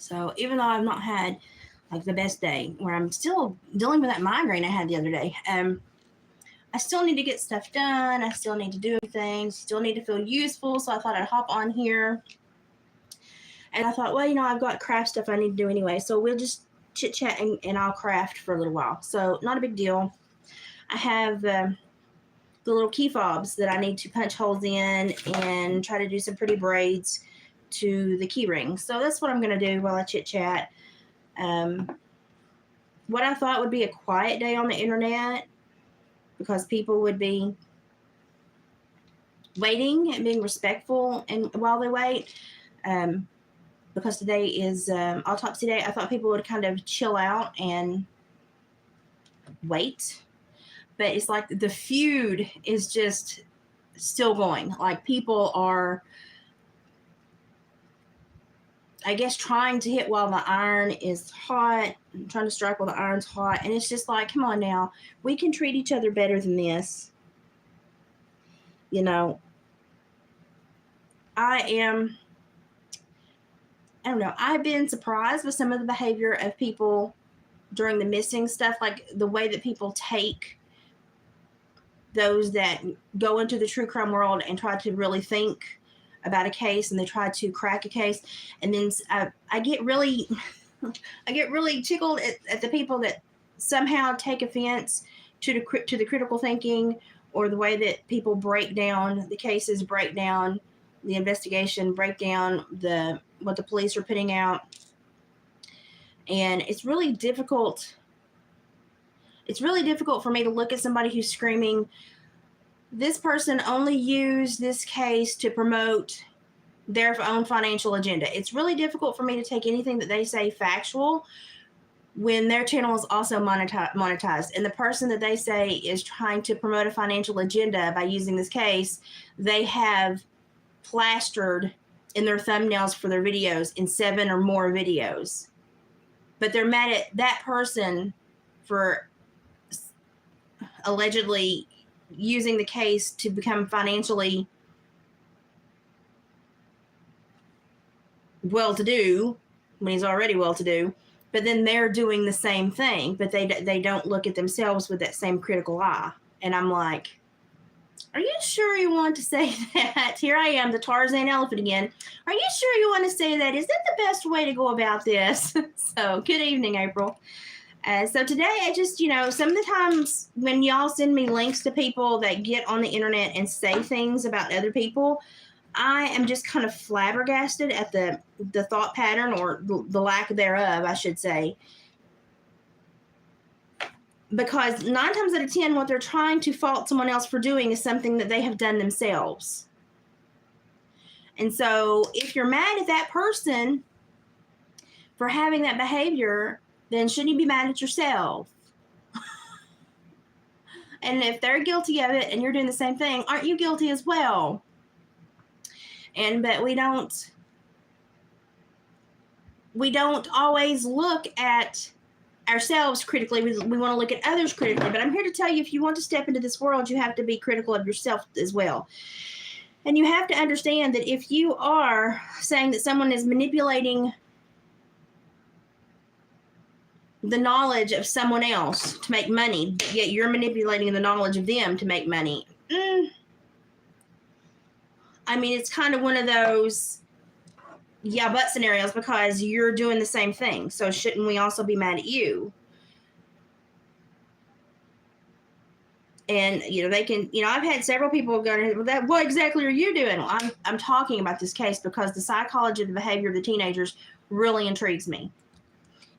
So even though I've not had like the best day, where I'm still dealing with that migraine I had the other day, I still need to get stuff done. I still need to do things, still need to feel useful. So I thought I'd hop on here. And I thought, well, I've got craft stuff I need to do anyway. So we'll just chit chat and I'll craft for a little while. So not a big deal. I have the little key fobs that I need to punch holes in and try to do some pretty braids to the key ring. So that's what I'm going to do while I chit chat. What I thought would be a quiet day on the internet, because people would be waiting and being respectful and while they wait. Because today is autopsy day, I thought people would kind of chill out and wait. But it's like the feud is just still going. Like people are, I guess, trying to hit while the iron is hot, trying to strike while the iron's hot. And it's just like, come on now, we can treat each other better than this. I don't know. I've been surprised with some of the behavior of people during the missing stuff, like the way that people take those that go into the true crime world and try to really think about a case, and they try to crack a case. And then I get really tickled at the people that somehow take offense to the critical thinking, or the way that people break down the cases, break down the investigation, break down what the police are putting out. And it's really difficult. It's really difficult for me to look at somebody who's screaming, this person only used this case to promote their own financial agenda. It's really difficult for me to take anything that they say factual when their channel is also monetized. And the person that they say is trying to promote a financial agenda by using this case, they have plastered in their thumbnails for their videos in 7 or more videos. But they're mad at that person for allegedly using the case to become financially well-to-do when he's already well-to-do. But then they're doing the same thing, but they don't look at themselves with that same critical eye. And I'm like, are you sure you want to say that? Here I am, the Tarzan elephant again. Are you sure you want to say that? Is that the best way to go about this? So, good evening, April. So today, I just, some of the times when y'all send me links to people that get on the internet and say things about other people, I am just kind of flabbergasted at the thought pattern, or the lack thereof, I should say. Because 9 times out of 10, what they're trying to fault someone else for doing is something that they have done themselves. And so if you're mad at that person for having that behavior, then shouldn't you be mad at yourself? And if they're guilty of it and you're doing the same thing, aren't you guilty as well? But we don't always look at ourselves critically. We want to look at others critically. But I'm here to tell you, if you want to step into this world, you have to be critical of yourself as well. And you have to understand that if you are saying that someone is manipulating the knowledge of someone else to make money, yet you're manipulating the knowledge of them to make money, I mean, it's kind of one of those yeah, but scenarios, because you're doing the same thing. So shouldn't we also be mad at you? And, they can, I've had several people go, well, what exactly are you doing? Well, I'm talking about this case because the psychology of the behavior of the teenagers really intrigues me.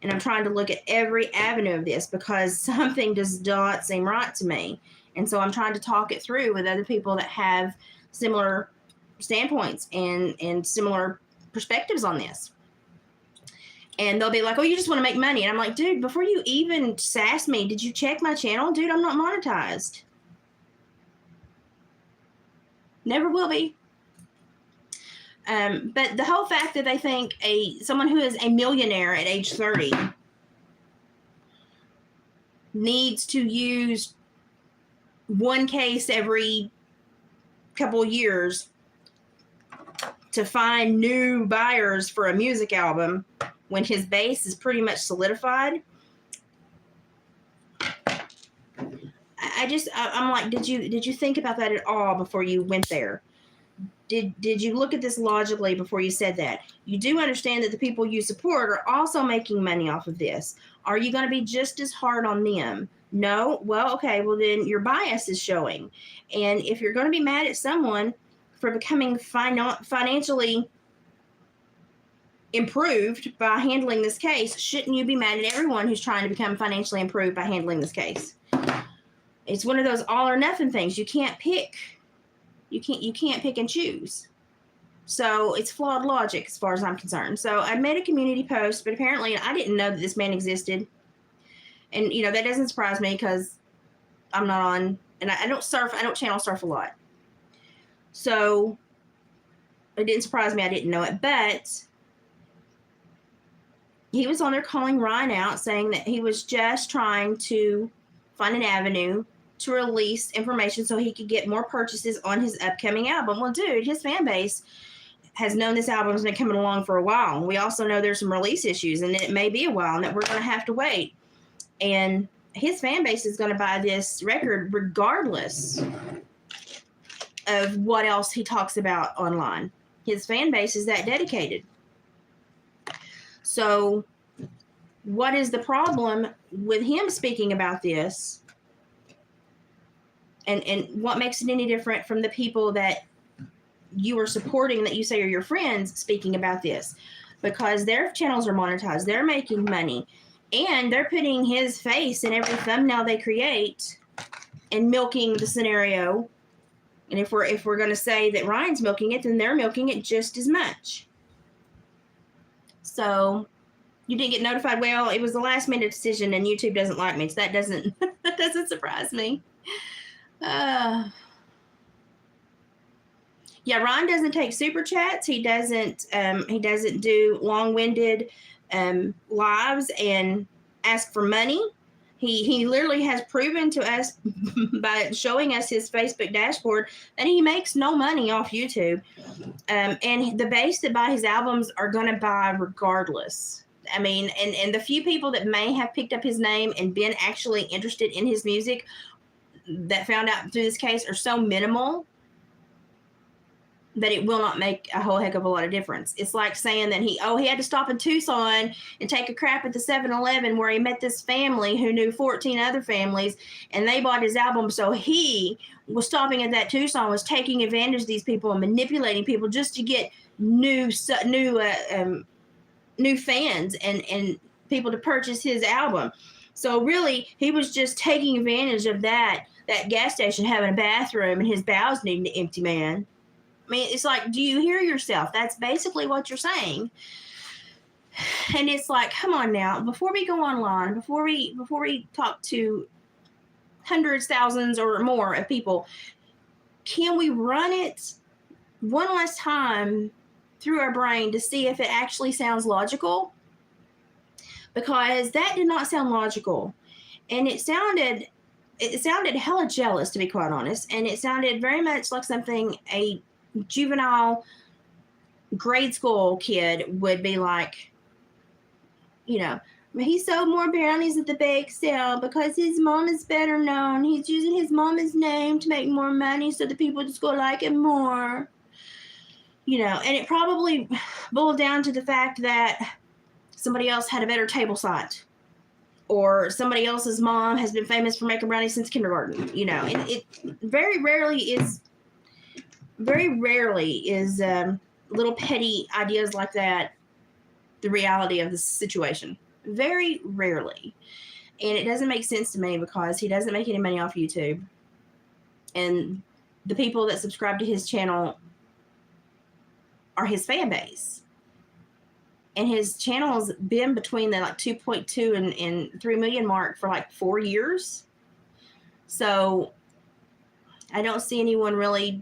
And I'm trying to look at every avenue of this because something does not seem right to me. And so I'm trying to talk it through with other people that have similar standpoints and similar perspectives on this. And they'll be like, oh, you just want to make money. And I'm like, dude, before you even sass me, did you check my channel? Dude, I'm not monetized. Never will be. But the whole fact that they think someone who is a millionaire at age 30 needs to use one case every couple of years to find new buyers for a music album when his base is pretty much solidified. I'm like, did you think about that at all before you went there? Did you look at this logically before you said that? You do understand that the people you support are also making money off of this. Are you going to be just as hard on them? No? Well, okay, well then your bias is showing. And if you're going to be mad at someone for becoming financially improved by handling this case, shouldn't you be mad at everyone who's trying to become financially improved by handling this case? It's one of those all or nothing things. You can't pick. You can't pick and choose. So it's flawed logic as far as I'm concerned. So I made a community post, but apparently I didn't know that this man existed. And, you know, that doesn't surprise me because I'm not on, and I don't surf, I don't channel surf a lot. So it didn't surprise me I didn't know it. But he was on there calling Ryan out, saying that he was just trying to find an avenue to release information so he could get more purchases on his upcoming album. Well, dude, his fan base has known this album's been coming along for a while. And we also know there's some release issues and it may be a while and that we're going to have to wait. And his fan base is going to buy this record regardless of what else he talks about online. His fan base is that dedicated. So what is the problem with him speaking about this? And what makes it any different from the people that you are supporting that you say are your friends speaking about this? Because their channels are monetized. They're making money. And they're putting his face in every thumbnail they create and milking the scenario. And if we're going to say that Ryan's milking it, then they're milking it just as much. So you didn't get notified. Well, it was the last minute decision and YouTube doesn't like me. So that doesn't surprise me. Yeah, Ron doesn't take super chats. He doesn't do long-winded lives and ask for money. He literally has proven to us by showing us his Facebook dashboard that he makes no money off YouTube. And the base that buy his albums are going to buy regardless. I mean, and the few people that may have picked up his name and been actually interested in his music that found out through this case are so minimal that it will not make a whole heck of a lot of difference. It's like saying that he had to stop in Tucson and take a crap at the 7-Eleven where he met this family who knew 14 other families and they bought his album. So he was stopping at that Tucson, was taking advantage of these people and manipulating people just to get new fans and people to purchase his album. So really, he was just taking advantage of that gas station having a bathroom and his bowels needing to empty, man. I mean, it's like, do you hear yourself? That's basically what you're saying. And it's like, come on now, before we go online, before we talk to hundreds, thousands, or more of people, can we run it one last time through our brain to see if it actually sounds logical? Because that did not sound logical. And it sounded hella jealous, to be quite honest. And it sounded very much like something a juvenile grade school kid would be like, you know, he sold more brownies at the bake sale because his mom is better known. He's using his mama's name to make more money so the people just go like him more. You know, and it probably boiled down to the fact that somebody else had a better table site, or somebody else's mom has been famous for making brownies since kindergarten. You know, it very rarely is little petty ideas like that the reality of the situation. Very rarely. And it doesn't make sense to me because he doesn't make any money off YouTube. And the people that subscribe to his channel are his fan base. And his channel's been between the like 2.2 and 3 million mark for like 4 years. So I don't see anyone really,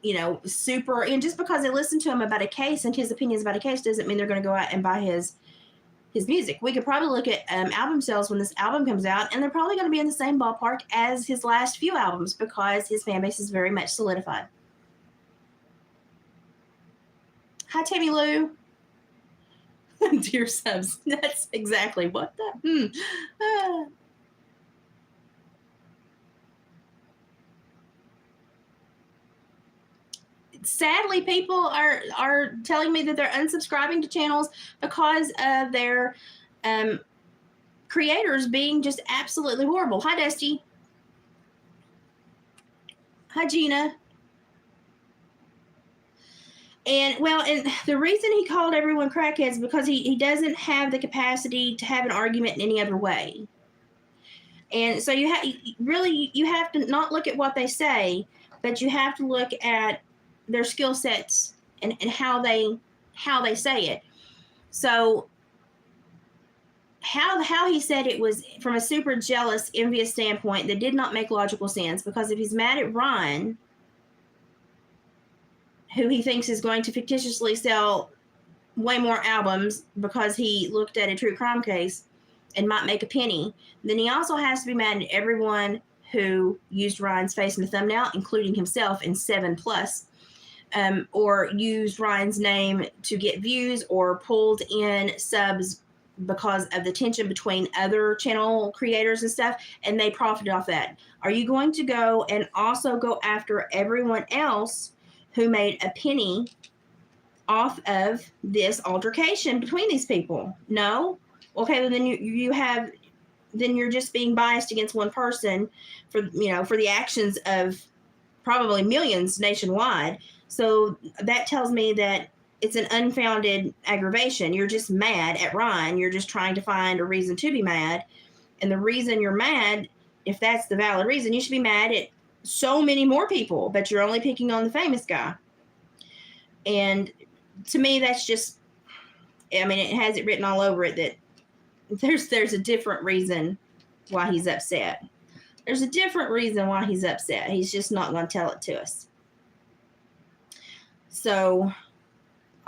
you know, super, and just because they listen to him about a case and his opinions about a case doesn't mean they're going to go out and buy his music. We could probably look at album sales when this album comes out, and they're probably going to be in the same ballpark as his last few albums because his fan base is very much solidified. Hi, Tammy Lou. Dear subs, that's exactly what the. Sadly, people are telling me that they're unsubscribing to channels because of their creators being just absolutely horrible. Hi, Dusty. Hi, Gina. And the reason he called everyone crackheads because he doesn't have the capacity to have an argument in any other way. And so you have to not look at what they say, but you have to look at their skill sets and how they say it. So how he said it was from a super jealous, envious standpoint that did not make logical sense, because if he's mad at Ryan, who he thinks is going to fictitiously sell way more albums because he looked at a true crime case and might make a penny, then he also has to be mad at everyone who used Ryan's face in the thumbnail, including himself in 7+, or used Ryan's name to get views or pulled in subs because of the tension between other channel creators and stuff, and they profited off that. Are you going to go and also go after everyone else who made a penny off of this altercation between these people? No? Okay, well, then you're just being biased against one person for the actions of probably millions nationwide. So that tells me that it's an unfounded aggravation. You're just mad at Ryan. You're just trying to find a reason to be mad. And the reason you're mad, if that's the valid reason, you should be mad at so many more people, but you're only picking on the famous guy. And to me, that's just, it has it written all over it that there's a different reason why he's upset. There's a different reason why he's upset. He's just not going to tell it to us. So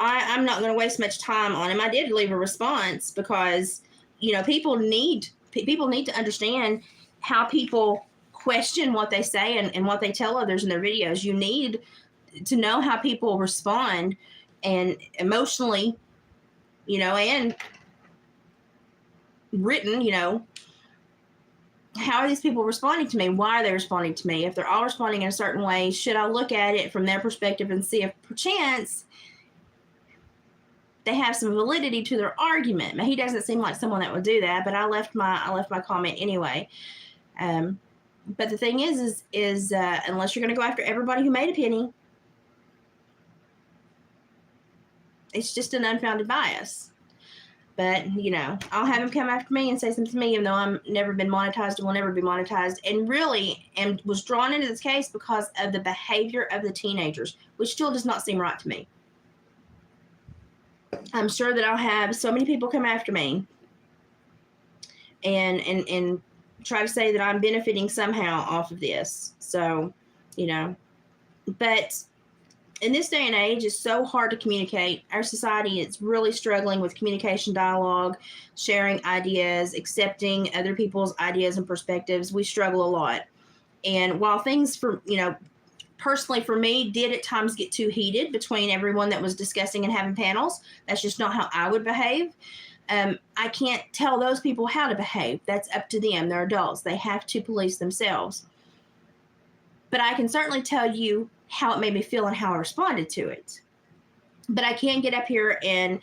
I'm not going to waste much time on him. I did leave a response because, people need to understand how people question what they say and what they tell others in their videos. You need to know how people respond, and emotionally, and written, how are these people responding to me? Why are they responding to me? If they're all responding in a certain way, should I look at it from their perspective and see if perchance they have some validity to their argument? Now, he doesn't seem like someone that would do that, but I left my comment anyway. But the thing is unless you're going to go after everybody who made a penny, it's just an unfounded bias. But, I'll have him come after me and say something to me, even though I'm never been monetized and will never be monetized, and really was drawn into this case because of the behavior of the teenagers, which still does not seem right to me. I'm sure that I'll have so many people come after me and try to say that I'm benefiting somehow off of this. So, but in this day and age, it's so hard to communicate. Our society is really struggling with communication, dialogue, sharing ideas, accepting other people's ideas and perspectives. We struggle a lot. And while things personally for me did at times get too heated between everyone that was discussing and having panels, that's just not how I would behave. I can't tell those people how to behave. That's up to them. They're adults. They have to police themselves. But I can certainly tell you how it made me feel and how I responded to it. But I can't get up here and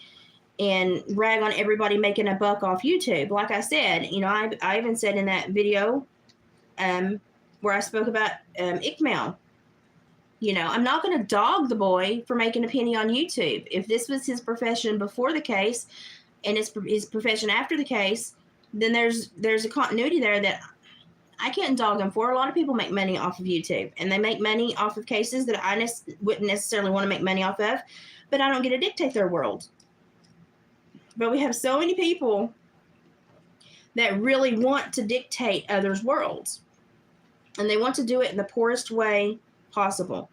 rag on everybody making a buck off YouTube. Like I said, I even said in that video where I spoke about Ikmail, I'm not going to dog the boy for making a penny on YouTube. If this was his profession before the case and it's his profession after the case, then there's a continuity there that I can't dog him for. A lot of people make money off of YouTube, and they make money off of cases that I wouldn't necessarily want to make money off of, but I don't get to dictate their world. But we have so many people that really want to dictate others' worlds, and they want to do it in the poorest way possible.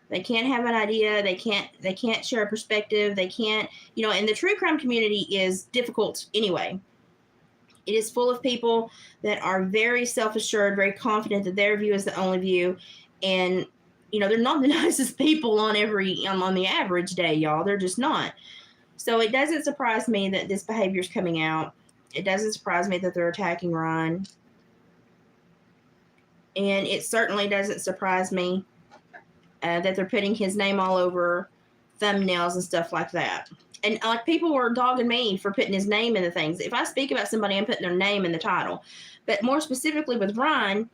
They can't have an idea. They can't share a perspective. They can't, and the true crime community is difficult anyway. It is full of people that are very self-assured, very confident that their view is the only view. And, they're not the nicest people on the average day, y'all. They're just not. So it doesn't surprise me that this behavior is coming out. It doesn't surprise me that they're attacking Ryan. And it certainly doesn't surprise me that they're putting his name all over thumbnails and stuff like that. And like people were dogging me for putting his name in the things. If I speak about somebody, I'm putting their name in the title. But more specifically with Ryan,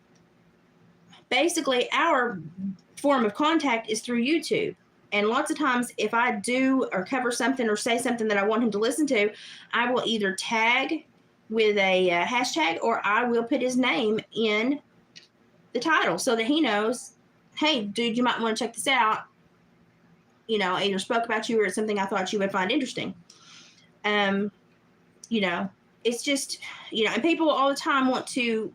basically our form of contact is through YouTube. And lots of times if I do or cover something or say something that I want him to listen to, I will either tag with a hashtag or I will put his name in the title so that he knows, hey, dude, you might want to check this out. You know, I either spoke about you or it's something I thought you would find interesting. You know, it's just, you know, and people all the time want to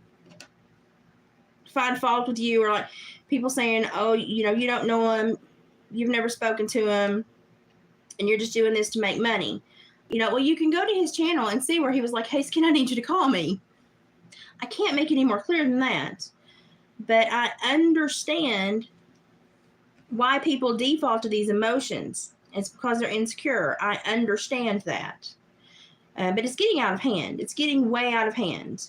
find fault with you, or like people saying, oh, you know, you don't know him, you've never spoken to him, and you're just doing this to make money. You know, well, you can go to his channel and see where he was like, hey, Skin, I need you to call me. I can't make it any more clear than that. But I understand why people default to these emotions. It's because they're insecure. I understand that. But it's getting out of hand. It's getting way out of hand.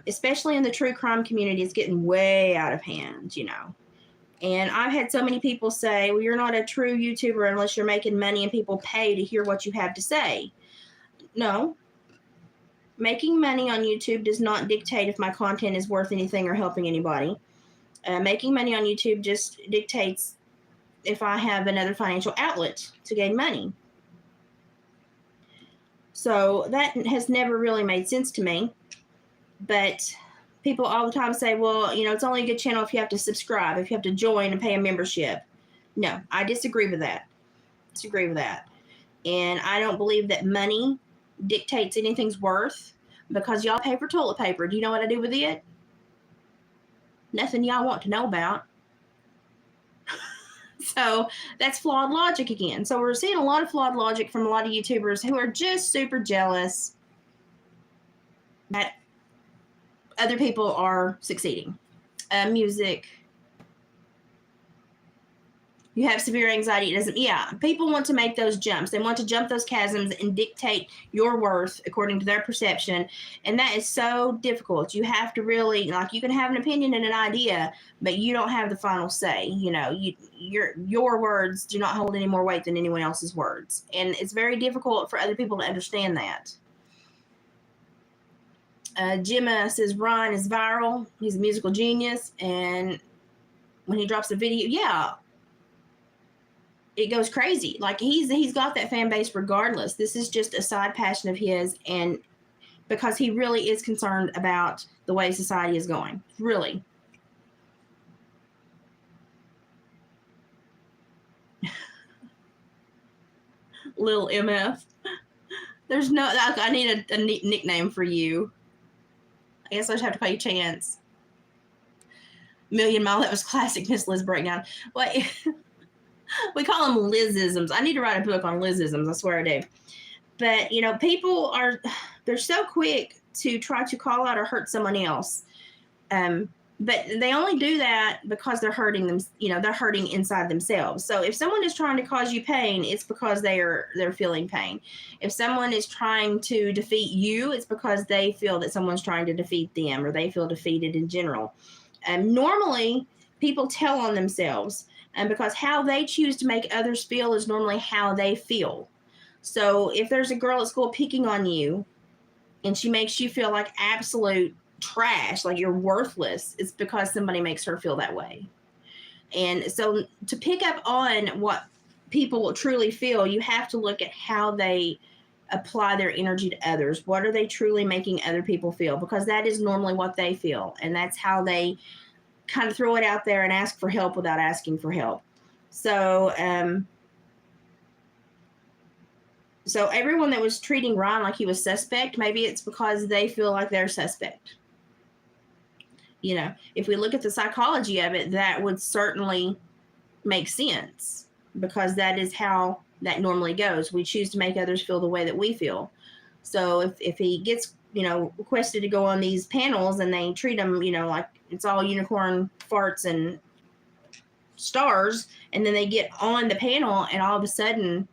Especially in the true crime community, it's getting way out of hand, you know. And I've had so many people say, well, you're not a true YouTuber unless you're making money and people pay to hear what you have to say. No. Making money on YouTube does not dictate if my content is worth anything or helping anybody. Making money on YouTube just dictates if I have another financial outlet to gain money. So that has never really made sense to me. But people all the time say, well, you know, it's only a good channel if you have to subscribe, if you have to join and pay a membership. No, I disagree with that. And I don't believe that money dictates anything's worth, because y'all pay for toilet paper. Do you know what I do with it? Nothing y'all want to know about. So that's flawed logic again. So we're seeing a lot of flawed logic from a lot of YouTubers who are just super jealous that other people are succeeding. Music. You have severe anxiety. It doesn't. Yeah, people want to make those jumps. They want to jump those chasms and dictate your worth according to their perception, and that is so difficult. You have to really, like, you can have an opinion and an idea, but you don't have the final say. You know, your words do not hold any more weight than anyone else's words, and it's very difficult for other people to understand that. Gemma says Ryan is viral. He's a musical genius, and when he drops a video, yeah, it goes crazy. Like he's got that fan base regardless. This is just a side passion of his, and because he really is concerned about the way society is going. Really. Lil MF. There's no, I need a nickname for you. I guess I just have to pay you Chance. Million Mile, that was classic Miss Liz breakdown. Wait. We call them Lizisms. I need to write a book on Lizisms. I swear I do. But, you know, people they're so quick to try to call out or hurt someone else. But they only do that because they're hurting them. You know, they're hurting inside themselves. So if someone is trying to cause you pain, it's because they're feeling pain. If someone is trying to defeat you, it's because they feel that someone's trying to defeat them, or they feel defeated in general. Normally, people tell on themselves. And because how they choose to make others feel is normally how they feel. So if there's a girl at school picking on you and she makes you feel like absolute trash, like you're worthless, it's because somebody makes her feel that way. And so to pick up on what people truly feel, you have to look at how they apply their energy to others. What are they truly making other people feel? Because that is normally what they feel. And that's how they kind of throw it out there and ask for help without asking for help. So, so everyone that was treating Ryan like he was suspect, maybe it's because they feel like they're suspect. You know, if we look at the psychology of it, that would certainly make sense, because that is how that normally goes. We choose to make others feel the way that we feel. So if he gets, you know, requested to go on these panels and they treat him, you know, like it's all unicorn farts and stars, and then they get on the panel and all of a sudden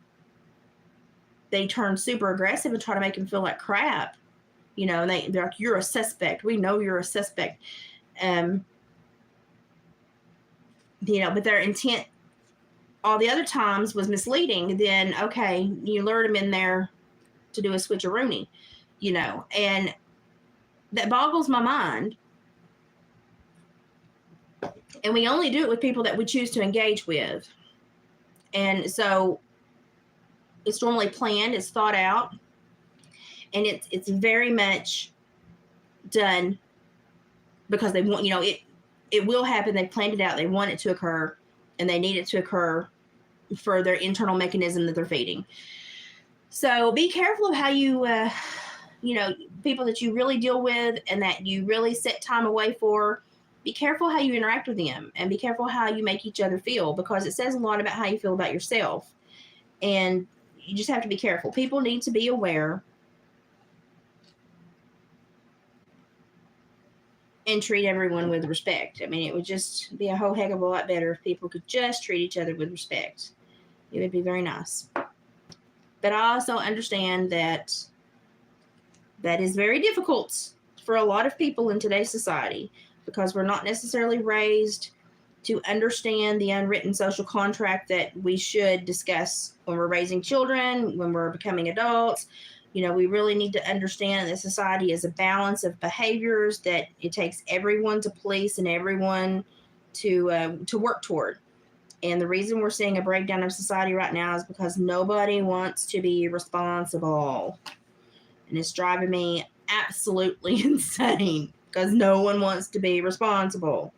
they turn super aggressive and try to make him feel like crap, and they're like, you're a suspect. We know you're a suspect. But their intent all the other times was misleading. Then, okay, you lured him in there to do a switcheroony, and that boggles my mind. And we only do it with people that we choose to engage with. And so it's normally planned, it's thought out, and it's very much done because they want, it will happen. They planned it out. They want it to occur, and they need it to occur for their internal mechanism that they're feeding. So be careful of how you, people that you really deal with and that you really set time away for. Be careful how you interact with them, and be careful how you make each other feel, because it says a lot about how you feel about yourself. And you just have to be careful. People need to be aware and treat everyone with respect. I mean, it would just be a whole heck of a lot better if people could just treat each other with respect. It would be very nice. But I also understand that is very difficult for a lot of people in today's society, because we're not necessarily raised to understand the unwritten social contract that we should discuss when we're raising children, when we're becoming adults. We really need to understand that society is a balance of behaviors that it takes everyone to police and everyone to work toward. And the reason we're seeing a breakdown of society right now is because nobody wants to be responsible. And it's driving me absolutely insane, because no one wants to be responsible.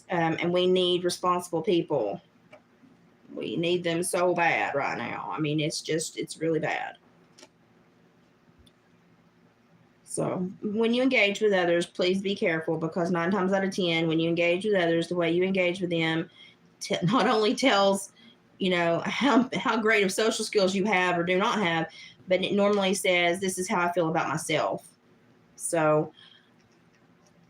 And we need responsible people. We need them so bad right now. I mean, it's really bad. So when you engage with others, please be careful, because 9 times out of 10, when you engage with others, the way you engage with them not only tells, how great of social skills you have or do not have, but it normally says, this is how I feel about myself. So,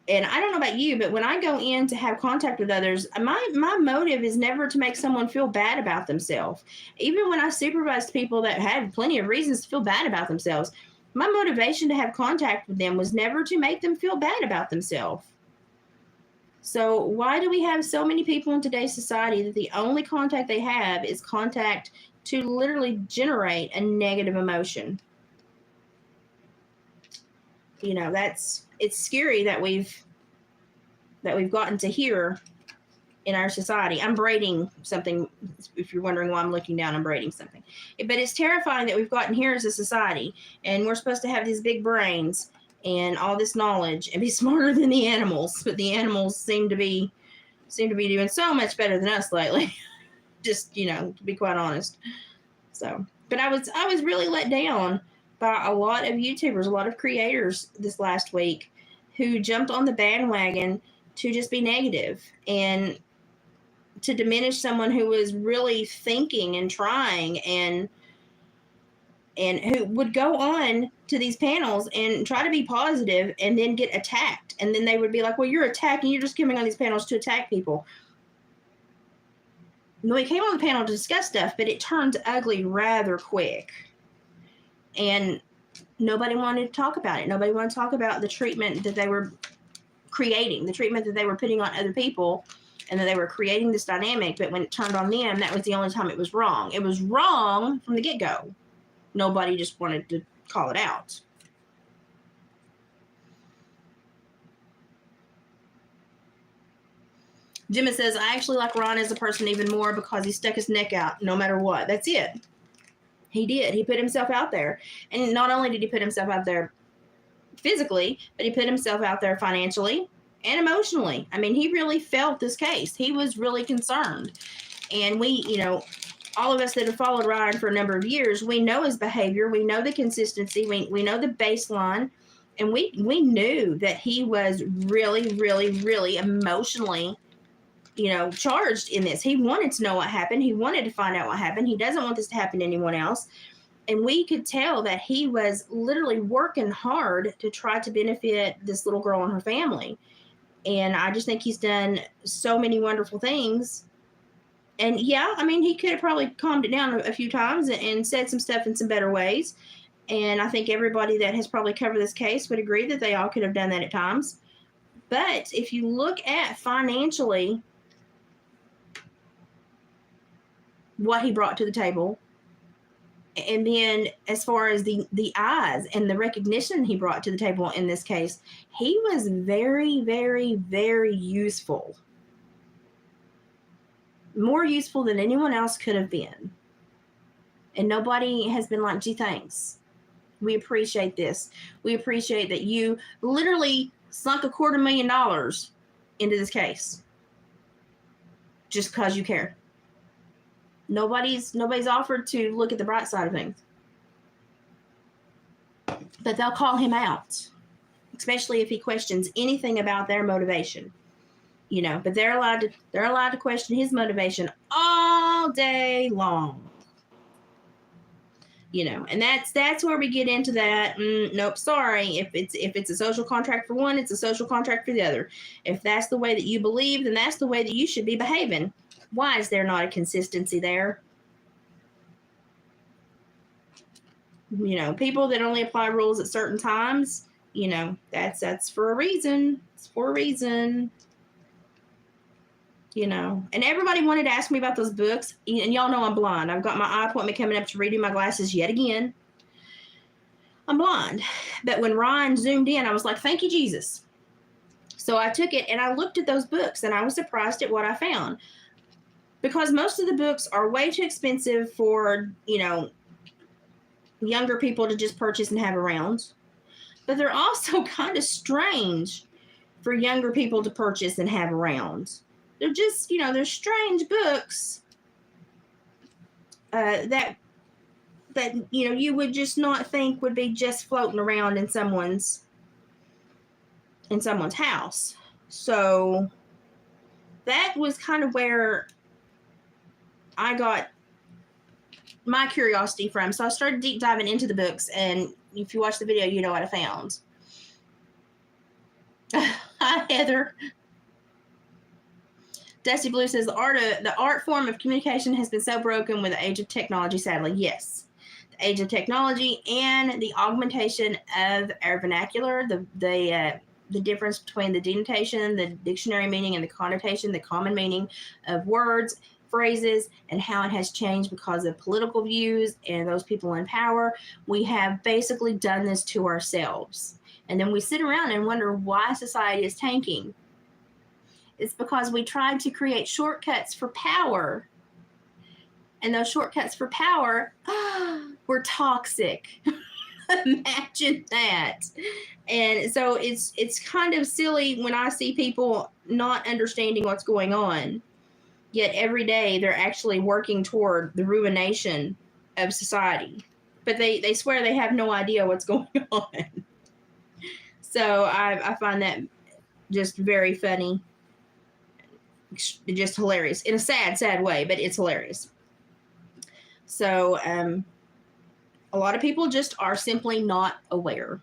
and I don't know about you, but when I go in to have contact with others, my motive is never to make someone feel bad about themselves. Even when I supervised people that had plenty of reasons to feel bad about themselves, my motivation to have contact with them was never to make them feel bad about themselves. So why do we have so many people in today's society that the only contact they have is contact to literally generate a negative emotion? It's scary that we've gotten to here in our society. I'm braiding something. If you're wondering why I'm looking down, I'm braiding something. But it's terrifying that we've gotten here as a society, and we're supposed to have these big brains and all this knowledge and be smarter than the animals. But the animals seem to be doing so much better than us lately. Just, to be quite honest. So, but I was really let down by a lot of YouTubers, a lot of creators this last week who jumped on the bandwagon to just be negative and to diminish someone who was really thinking and trying and who would go on to these panels and try to be positive and then get attacked. And then they would be like, well, you're attacking, you're just coming on these panels to attack people. No, we came on the panel to discuss stuff, but it turned ugly rather quick. And nobody wanted to talk about it. Nobody wanted to talk about the treatment that they were creating, the treatment that they were putting on other people, and that they were creating this dynamic. But when it turned on them, that was the only time it was wrong. It was wrong from the get-go. Nobody just wanted to call it out. Jimmy says, I actually like Ron as a person even more because he stuck his neck out no matter what. That's it. He did. He put himself out there. And not only did he put himself out there physically, but he put himself out there financially and emotionally. I mean, he really felt this case. He was really concerned. And we, all of us that have followed Ryan for a number of years, we know his behavior. We know the consistency. We know the baseline. And we knew that he was really, really, really emotionally, charged in this. He wanted to know what happened. He wanted to find out what happened. He doesn't want this to happen to anyone else. And we could tell that he was literally working hard to try to benefit this little girl and her family. And I just think he's done so many wonderful things. And yeah, I mean, he could have probably calmed it down a few times and said some stuff in some better ways. And I think everybody that has probably covered this case would agree that they all could have done that at times. But if you look at financially what he brought to the table, and then as far as the eyes and the recognition he brought to the table in this case, he was very, very, very useful. More useful than anyone else could have been. And nobody has been like, gee, thanks. We appreciate this. We appreciate that you literally sunk $250,000 into this case just because you care. Nobody's offered to look at the bright side of things. But they'll call him out, especially if he questions anything about their motivation. You know, but they're allowed to question his motivation all day long. You know, and that's where we get into that. Nope, sorry. If it's a social contract for one, it's a social contract for the other. If that's the way that you believe, then that's the way that you should be behaving. Why is there not a consistency there? You know, people that only apply rules at certain times, you know, that's for a reason. It's for a reason. You know, and everybody wanted to ask me about those books, and y'all know I'm blind. I've got my eye appointment coming up to redo my glasses yet again. I'm blind. But when Ryan zoomed in, I was like, thank you, Jesus. So I took it and I looked at those books, and I was surprised at what I found. Because most of the books are way too expensive for, you know, younger people to just purchase and have around. But they're also kind of strange for younger people to purchase and have around. They're just, you know, they're strange books that you know, you would just not think would be just floating around in someone's house. So that was kind of where I got my curiosity from. So I started deep diving into the books, and if you watch the video, you know what I found. Hi, Heather. Dusty Blue says the art form of communication has been so broken with the age of technology, sadly. Yes. The age of technology and the augmentation of our vernacular, the difference between the denotation, the dictionary meaning, and the connotation, the common meaning of words, phrases, and how it has changed because of political views and those people in power. We have basically done this to ourselves. And then we sit around and wonder why society is tanking. It's because we tried to create shortcuts for power. And those shortcuts for power were toxic. Imagine that. And so it's kind of silly when I see people not understanding what's going on. Yet every day they're actually working toward the ruination of society. But they swear they have no idea what's going on. So I find that just very funny. Just hilarious in a sad way, but it's hilarious. So a lot of people just are simply not aware.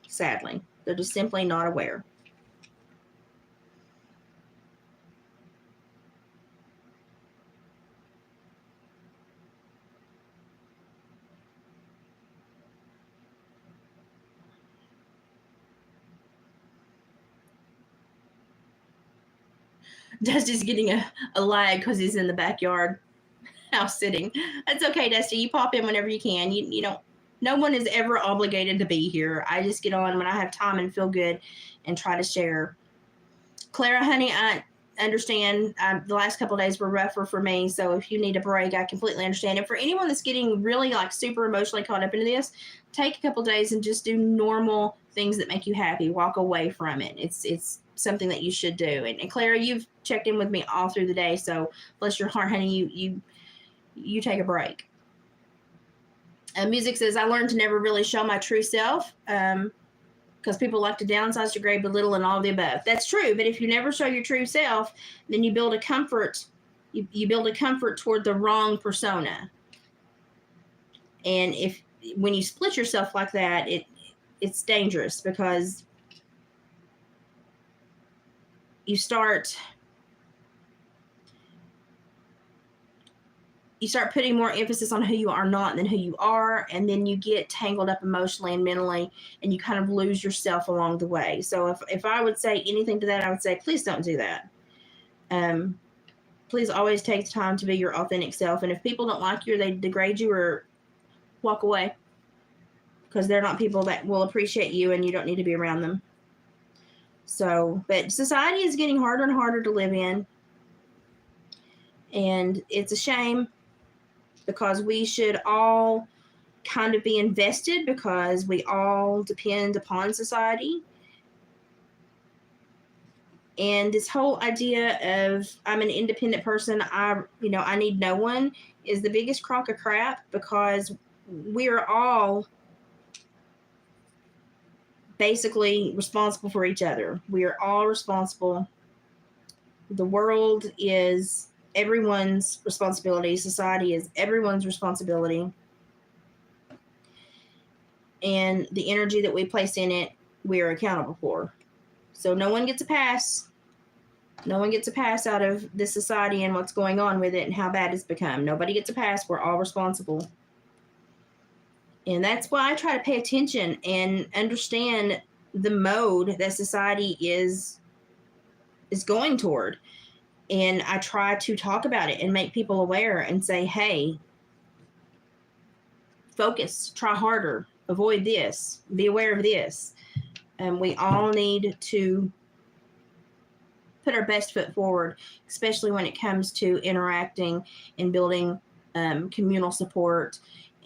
Sadly, they're just simply not aware. Dusty's getting a lag because he's in the backyard house sitting. That's okay, Dusty. You pop in whenever you can. You don't. No one is ever obligated to be here. I just get on when I have time and feel good, and try to share. Clara, honey, I understand. The last couple of days were rougher for me, so if you need a break, I completely understand. And for anyone that's getting really like super emotionally caught up into this, take a couple of days and just do normal things that make you happy. Walk away from it. It's something that you should do. And Clara, you've checked in with me all through the day, so bless your heart, honey. You take a break. Music says, I learned to never really show my true self because people like to downsize, degrade, belittle, and all of the above. That's true, but if you never show your true self, then you build a comfort. You build a comfort toward the wrong persona. And when you split yourself like that, it's dangerous because you start you start putting more emphasis on who you are not than who you are, and then you get tangled up emotionally and mentally, and you kind of lose yourself along the way. So if I would say anything to that, I would say, please don't do that. Please always take the time to be your authentic self. And if people don't like you or they degrade you, or walk away, because they're not people that will appreciate you, and you don't need to be around them. So, but society is getting harder and harder to live in. And it's a shame, because we should all kind of be invested, because we all depend upon society. And this whole idea of I'm an independent person, I need no one, is the biggest crock of crap, because we're all basically responsible for each other. We are all responsible. The world is everyone's responsibility. Society is everyone's responsibility. And the energy that we place in it, we are accountable for. So no one gets a pass. No one gets a pass out of this society and what's going on with it and how bad it's become. Nobody gets a pass. We're all responsible. And that's why I try to pay attention and understand the mode that society is going toward. And I try to talk about it and make people aware and say, hey, focus, try harder, avoid this, be aware of this. And we all need to put our best foot forward, especially when it comes to interacting and building communal support,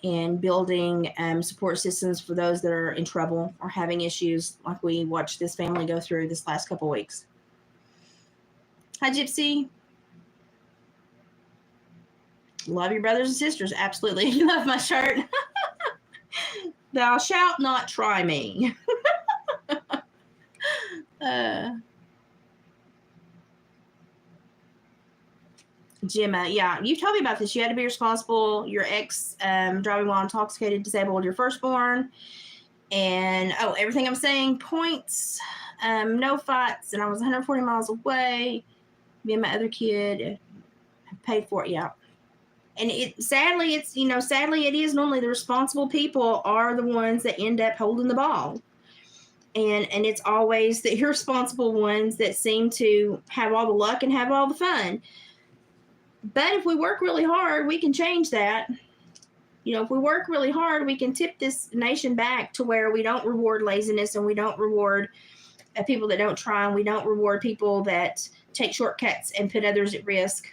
and building support systems for those that are in trouble or having issues, like we watched this family go through this last couple weeks. Hi, Gypsy. Love your brothers and sisters. Absolutely. You love my shirt. Thou shalt not try me. Gemma, yeah, you told me about this. You had to be responsible. Your ex driving while intoxicated disabled your firstborn. And, everything I'm saying, points, no fights. And I was 140 miles away. Me and my other kid paid for it, yeah. And sadly it is normally the responsible people are the ones that end up holding the ball. And it's always the irresponsible ones that seem to have all the luck and have all the fun. But if we work really hard, we can change that. If we work really hard, we can tip this nation back to where we don't reward laziness, and we don't reward people that don't try, and we don't reward people that take shortcuts and put others at risk.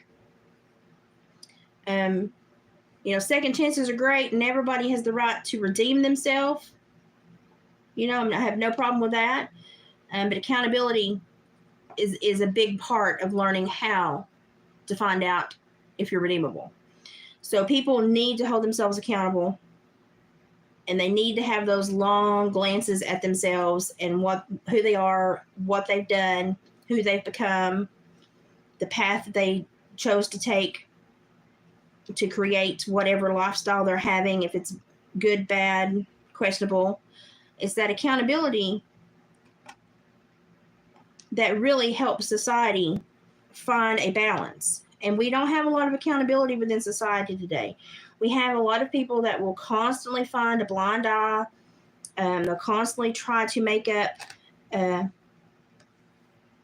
Second chances are great, and everybody has the right to redeem themselves. I have no problem with that. But accountability is a big part of learning how to find out if you're redeemable. So people need to hold themselves accountable, and they need to have those long glances at themselves and who they are, what they've done, who they've become, the path that they chose to take to create whatever lifestyle they're having, if it's good, bad, questionable. It's that accountability that really helps society find a balance. And we don't have a lot of accountability within society today. We have a lot of people that will constantly find a blind eye. They'll constantly try to make up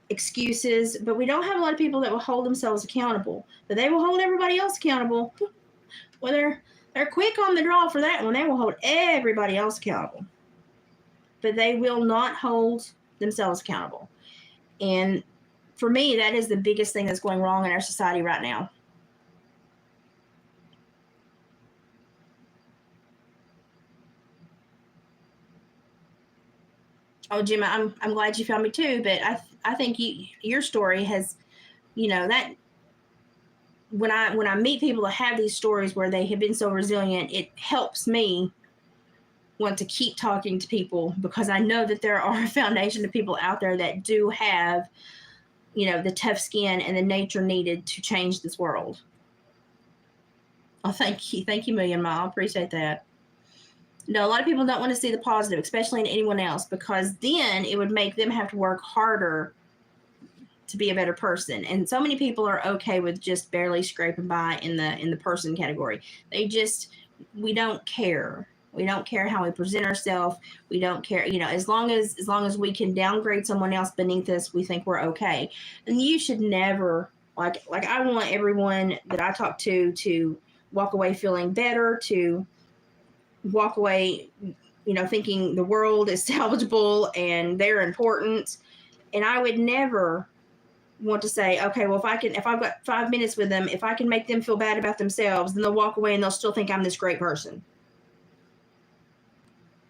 excuses, but we don't have a lot of people that will hold themselves accountable. But they will hold everybody else accountable. Well, they're quick on the draw for that one. They will hold everybody else accountable, but they will not hold themselves accountable. And for me, that is the biggest thing that's going wrong in our society right now. Oh, Gemma, I'm glad you found me too, but I think your story has, that when I meet people that have these stories where they have been so resilient, it helps me want to keep talking to people, because I know that there are a foundation of people out there that do have, the tough skin and the nature needed to change this world. Oh, thank you, Million Mile. I appreciate that. No, a lot of people don't want to see the positive, especially in anyone else, because then it would make them have to work harder to be a better person. And so many people are okay with just barely scraping by in the person category. We don't care. We don't care how we present ourselves. We don't care, as long as we can downgrade someone else beneath us, we think we're okay. And you should never, like I want everyone that I talk to walk away feeling better, to walk away, thinking the world is salvageable and they're important. And I would never want to say, okay, well, if I've got 5 minutes with them, if I can make them feel bad about themselves, then they'll walk away and they'll still think I'm this great person.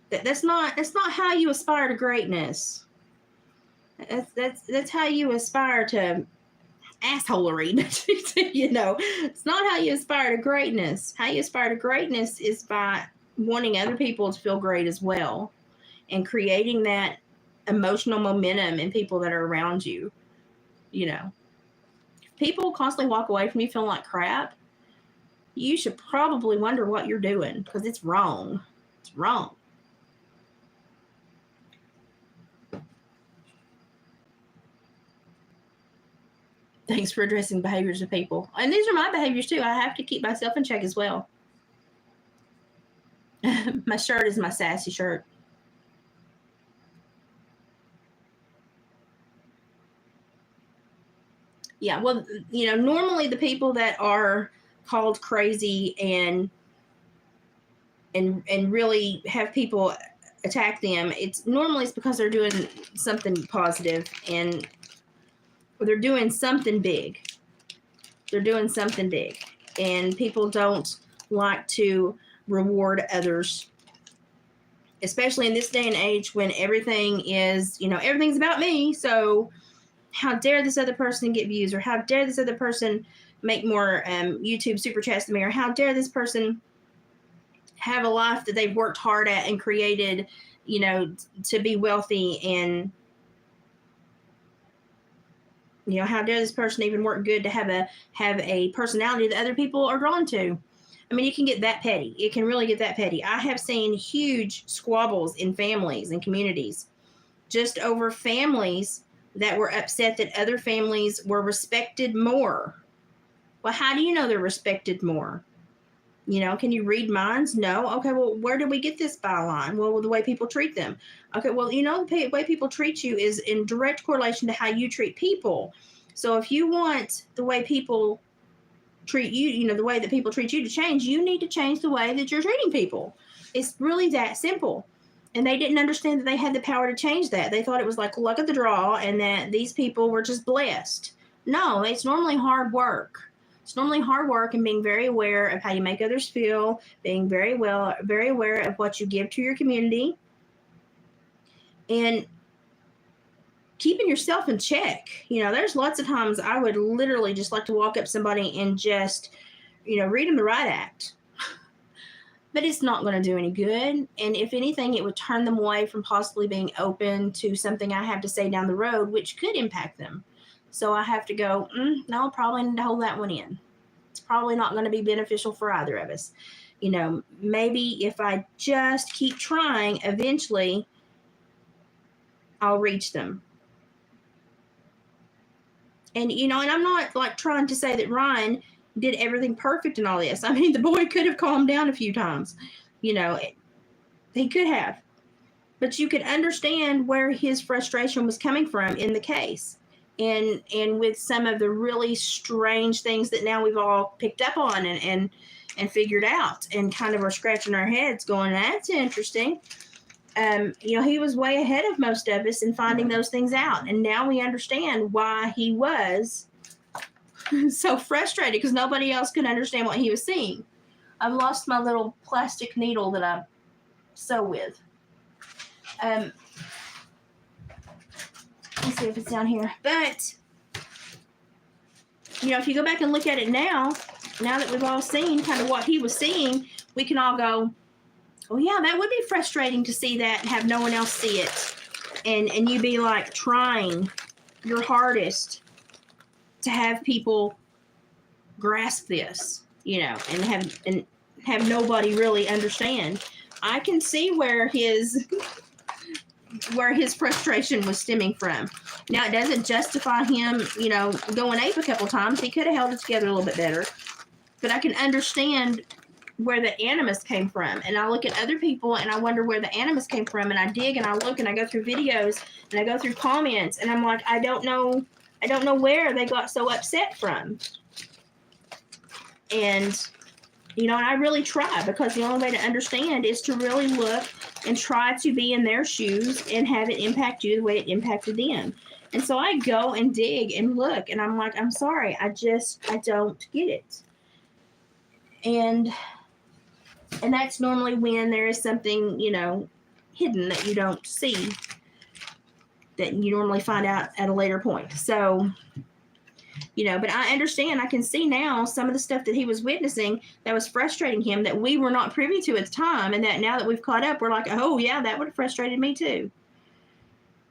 That's not how you aspire to greatness. That's how you aspire to assholery. It's not how you aspire to greatness. How you aspire to greatness is by wanting other people to feel great as well, and creating that emotional momentum in people that are around you. People constantly walk away from you feeling like crap, you should probably wonder what you're doing, because it's wrong. It's wrong. Thanks for addressing behaviors of people. And these are my behaviors too. I have to keep myself in check as well. My shirt is my sassy shirt. Yeah, well, normally the people that are called crazy and really have people attack them, it's because they're doing something positive, and they're doing something big. They're doing something big, and people don't like to reward others, especially in this day and age when everything is, everything's about me. So how dare this other person get views, or how dare this other person make more YouTube super chats than me, or how dare this person have a life that they've worked hard at and created, to be wealthy, and how dare this person even work good to have a personality that other people are drawn to. I mean, it can get that petty. It can really get that petty. I have seen huge squabbles in families and communities just over families that were upset that other families were respected more. Well, how do you know they're respected more? Can you read minds? No. Okay, well, where do we get this byline? Well, the way people treat them. Okay, well, the way people treat you is in direct correlation to how you treat people. So if you want the way people treat you, the way that people treat you to change, you need to change the way that you're treating people. It's really that simple. And they didn't understand that they had the power to change that. They thought it was like luck of the draw, and that these people were just blessed. No, it's normally hard work. It's normally hard work, and being very aware of how you make others feel, being very aware of what you give to your community, and keeping yourself in check. There's lots of times I would literally just like to walk up to somebody and just, read them the right act. But it's not going to do any good. And if anything, it would turn them away from possibly being open to something I have to say down the road, which could impact them. So I have to go, no, probably need to hold that one in. It's probably not going to be beneficial for either of us. Maybe if I just keep trying, eventually I'll reach them. And, and I'm not like trying to say that Ryan did everything perfect in all this. I mean, the boy could have calmed down a few times. He could have. But you could understand where his frustration was coming from in the case. And with some of the really strange things that now we've all picked up on and figured out, and kind of are scratching our heads going, that's interesting. He was way ahead of most of us in finding those things out. And now we understand why he was so frustrated, because nobody else could understand what he was seeing. I've lost my little plastic needle that I sew with. Let's see if it's down here. But, if you go back and look at it now that we've all seen kind of what he was seeing, we can all go, oh yeah, that would be frustrating to see that and have no one else see it. And you be like trying your hardest to have people grasp this, and have nobody really understand. I can see where his where his frustration was stemming from. Now, it doesn't justify him, going ape a couple times. He could have held it together a little bit better. But I can understand where the animus came from. And I look at other people and I wonder where the animus came from. And I dig and I look and I go through videos and I go through comments. And I'm like, I don't know where they got so upset from. And, and I really try, because the only way to understand is to really look and try to be in their shoes and have it impact you the way it impacted them. And so I go and dig and look, and I'm like, I'm sorry, I don't get it. And that's normally when there is something, hidden that you don't see, that you normally find out at a later point. So, but I understand, I can see now some of the stuff that he was witnessing that was frustrating him, that we were not privy to at the time, and that now that we've caught up, we're like, oh yeah, that would have frustrated me too.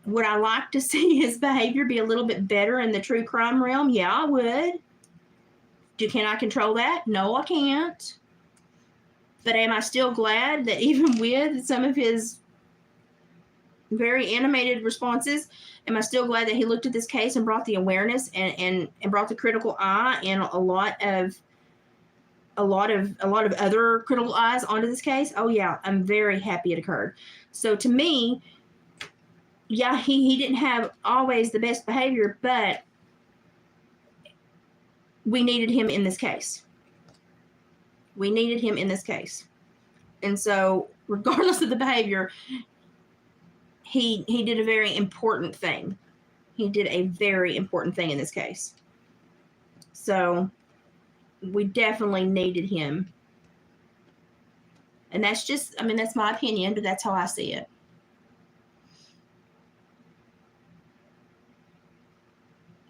Would I like to see his behavior be a little bit better in the true crime realm? Yeah, I would. Can I control that? No, I can't. But am I still glad that even with some of his very animated responses, am I still glad that he looked at this case and brought the awareness and brought the critical eye and a lot of other critical eyes onto this case? Oh yeah, I'm very happy it occurred. So to me, yeah, he didn't have always the best behavior, but we needed him in this case. We needed him in this case. And so regardless of the behavior, he did a very important thing. He did a very important thing in this case. So we definitely needed him. And that's just, that's my opinion, but that's how I see it.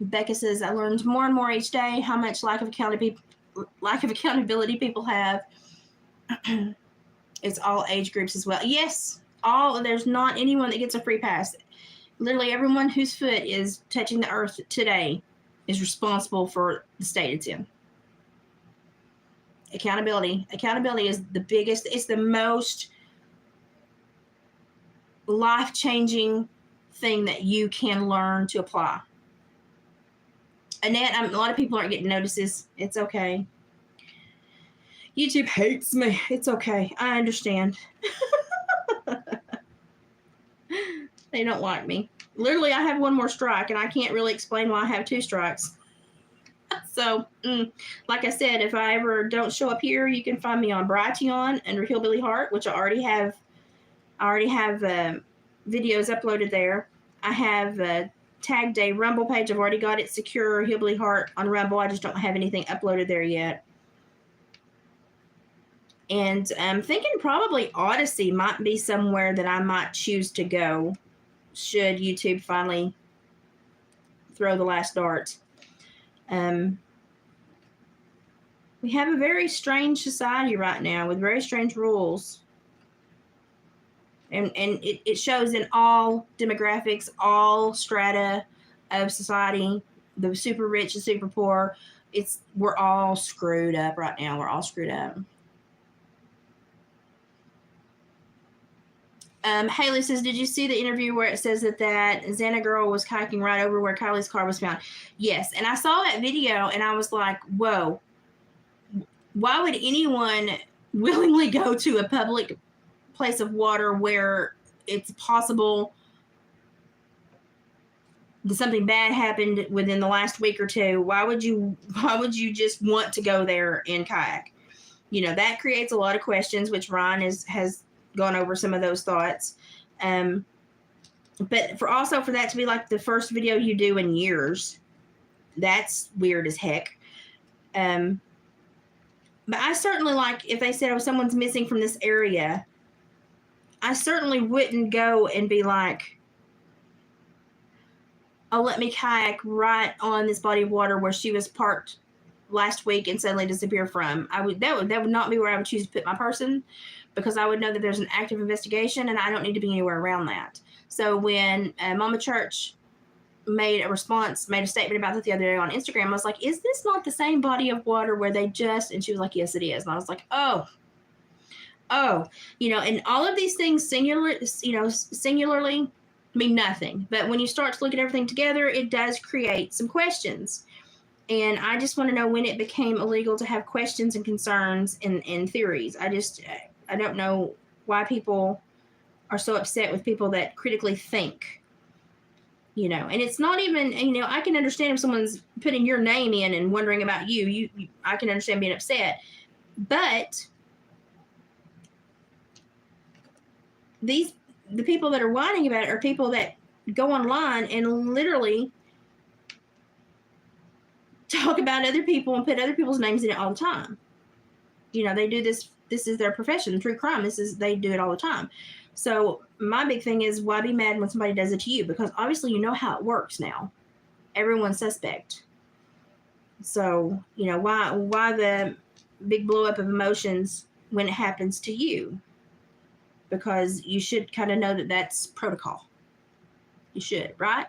Becca says, I learned more and more each day how much lack of accountability people have. It's all age groups as well. Yes, there's not anyone that gets a free pass. Literally everyone whose foot is touching the earth today is responsible for the state it's in. Accountability is the biggest, it's the most life-changing thing that you can learn to apply. Annette, a lot of people aren't getting notices. It's okay. YouTube hates me. It's okay. I understand. They don't like me. Literally, I have one more strike, and I can't really explain why I have 2 strikes. So, like I said, if I ever don't show up here, you can find me on Brighteon under Hillbilly Heart, which I already have videos uploaded there. I have tagged a Rumble page. I've already got it secure, Hillbilly Heart on Rumble. I just don't have anything uploaded there yet. And I'm thinking probably Odyssey might be somewhere that I might choose to go should YouTube finally throw the last dart. We have a very strange society right now with very strange rules. And it shows in all demographics, all strata of society, the super rich and super poor. We're all screwed up right now. We're all screwed up. Haley says, did you see the interview where it says that Xana girl was kayaking right over where Kylie's car was found? Yes. And I saw that video and I was like, whoa, why would anyone willingly go to a public place of water where it's possible that something bad happened within the last week or two? Why would you just want to go there in kayak? That creates a lot of questions, which Ryan has gone over some of those thoughts. But for that to be like the first video you do in years, that's weird as heck. But I certainly, like, if they said, oh, someone's missing from this area, I certainly wouldn't go and be like, oh, let me kayak right on this body of water where she was parked last week and suddenly disappear from. That would not be where I would choose to put my person, because I would know that there's an active investigation and I don't need to be anywhere around that. So when Mama Church made a statement about that the other day on Instagram, I was like, is this not the same body of water where they just, and she was like, yes, it is. And I was like, oh, and all of these things singularly, mean nothing. But when you start to look at everything together, it does create some questions. And I just want to know when it became illegal to have questions and concerns and theories. I don't know why people are so upset with people that critically think, and it's not even, I can understand if someone's putting your name in and wondering about I can understand being upset. But the people that are whining about it are people that go online and literally talk about other people and put other people's names in it all the time. They do this. This is their profession, true crime. They do it all the time. So my big thing is, why be mad when somebody does it to you? Because obviously you know how it works now. Everyone's suspect. So, why the big blow up of emotions when it happens to you? Because you should kind of know that that's protocol. You should, right?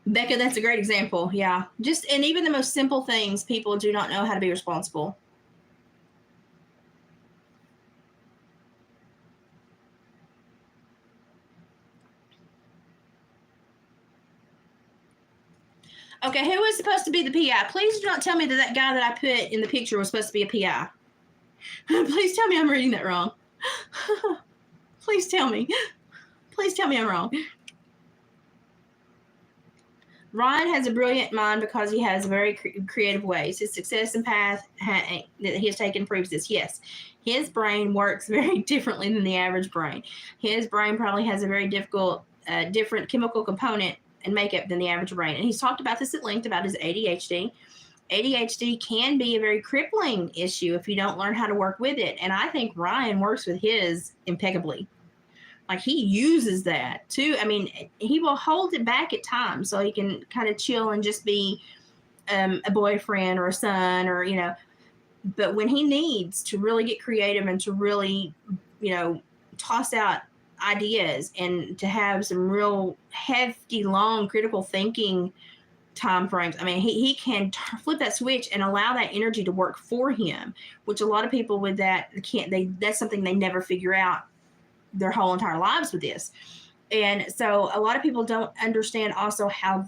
Becca, that's a great example. Yeah. And even the most simple things, people do not know how to be responsible. Okay, who was supposed to be the PI? Please do not tell me that guy that I put in the picture was supposed to be a PI. Please tell me I'm reading that wrong. Please tell me. Please tell me I'm wrong. Ryan has a brilliant mind because he has very creative ways. His success and path that he has taken proves this. Yes, his brain works very differently than the average brain. His brain probably has a very different chemical component and makeup than the average brain. And he's talked about this at length about his ADHD. ADHD can be a very crippling issue if you don't learn how to work with it. And I think Ryan works with his impeccably. Like, he uses that too. I mean, he will hold it back at times so he can kind of chill and just be a boyfriend or a son, or but when he needs to really get creative and to really toss out ideas and to have some real hefty, long, critical thinking time frames, I mean, he can flip that switch and allow that energy to work for him, which a lot of people with that that's something they never figure out their whole entire lives with this. And so a lot of people don't understand also how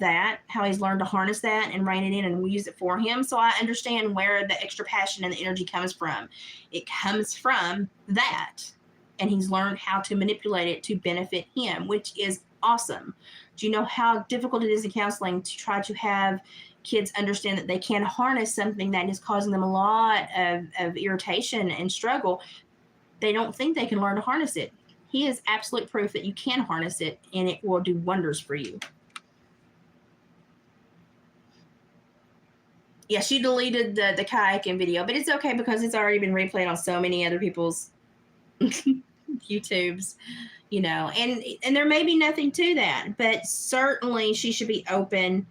he's learned to harness that and rein it in, and we use it for him. So I understand where the extra passion and the energy comes from. It comes from that. And he's learned how to manipulate it to benefit him, which is awesome. Do you know how difficult it is in counseling to try to have kids understand that they can harness something that is causing them a lot of irritation and struggle? They don't think they can learn to harness it. He is absolute proof that you can harness it, and it will do wonders for you. Yeah, she deleted the kayaking video, but it's okay because it's already been replayed on so many other people's YouTubes, and there may be nothing to that, but certainly she should be open.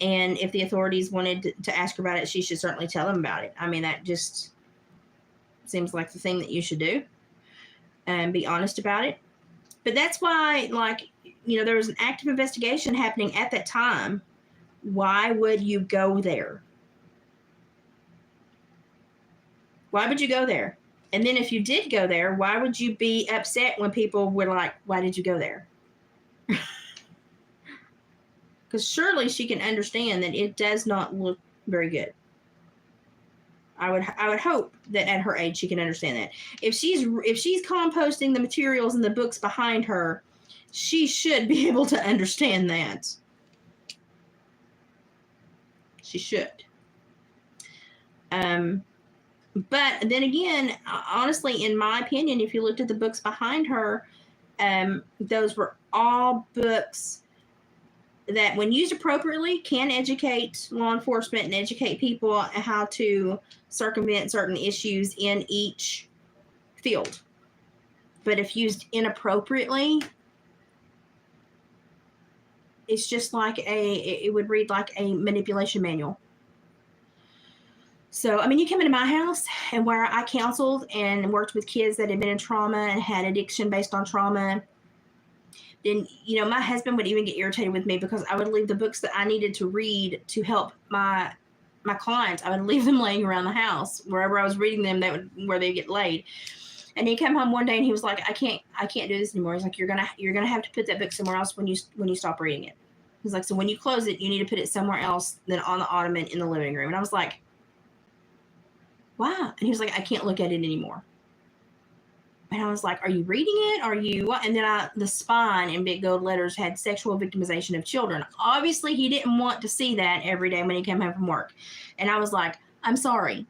And if the authorities wanted to ask her about it, she should certainly tell them about it. I mean, that just seems like the thing that you should do. And be honest about it. But that's why, there was an active investigation happening at that time. Why would you go there? Why would you go there? And then if you did go there, why would you be upset when people were like, why did you go there? Because surely she can understand that it does not look very good. I would hope that at her age she can understand that. If she's composting the materials and the books behind her, she should be able to understand that. She should. But then again, honestly, in my opinion, if you looked at the books behind her, those were all books that, when used appropriately, can educate law enforcement and educate people how to circumvent certain issues in each field. But if used inappropriately, it's just like it would read like a manipulation manual. So, I mean, you come into my house and where I counseled and worked with kids that had been in trauma and had addiction based on trauma, then, my husband would even get irritated with me because I would leave the books that I needed to read to help my my clients, I would leave them laying around the house wherever I was reading them, where they get laid. And he came home one day and he was like, I can't do this anymore. He's like, you're gonna have to put that book somewhere else when you stop reading it. He's like, so when you close it, you need to put it somewhere else than on the ottoman in the living room. And I was like, why? And he was like, I can't look at it anymore. And I was like, are you reading it? Are you what? And then the spine in big gold letters had sexual victimization of children. Obviously, he didn't want to see that every day when he came home from work. And I was like, I'm sorry.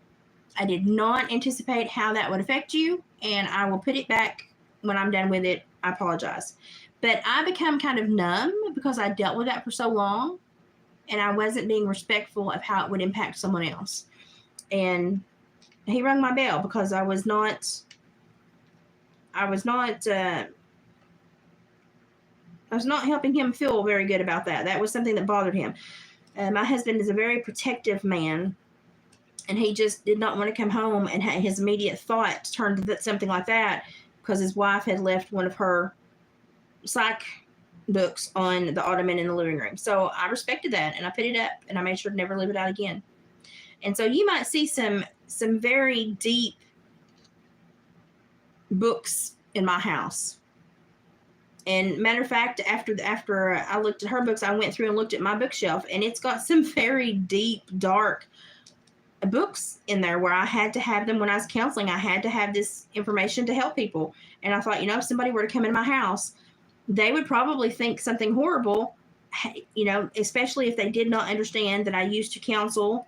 I did not anticipate how that would affect you, and I will put it back when I'm done with it. I apologize. But I become kind of numb because I dealt with that for so long, and I wasn't being respectful of how it would impact someone else. And he rang my bell because I was not helping him feel very good about that. That was something that bothered him. My husband is a very protective man, and he just did not want to come home, and his immediate thought turned to something like that because his wife had left one of her psych books on the ottoman in the living room. So I respected that, and I put it up, and I made sure to never leave it out again. And so you might see some very deep books in my house. And matter of fact, after I looked at her books, I went through and looked at my bookshelf, and it's got some very deep, dark books in there where I had to have them when I was counseling. I had to have this information to help people. And I thought, if somebody were to come in my house, they would probably think something horrible, especially if they did not understand that I used to counsel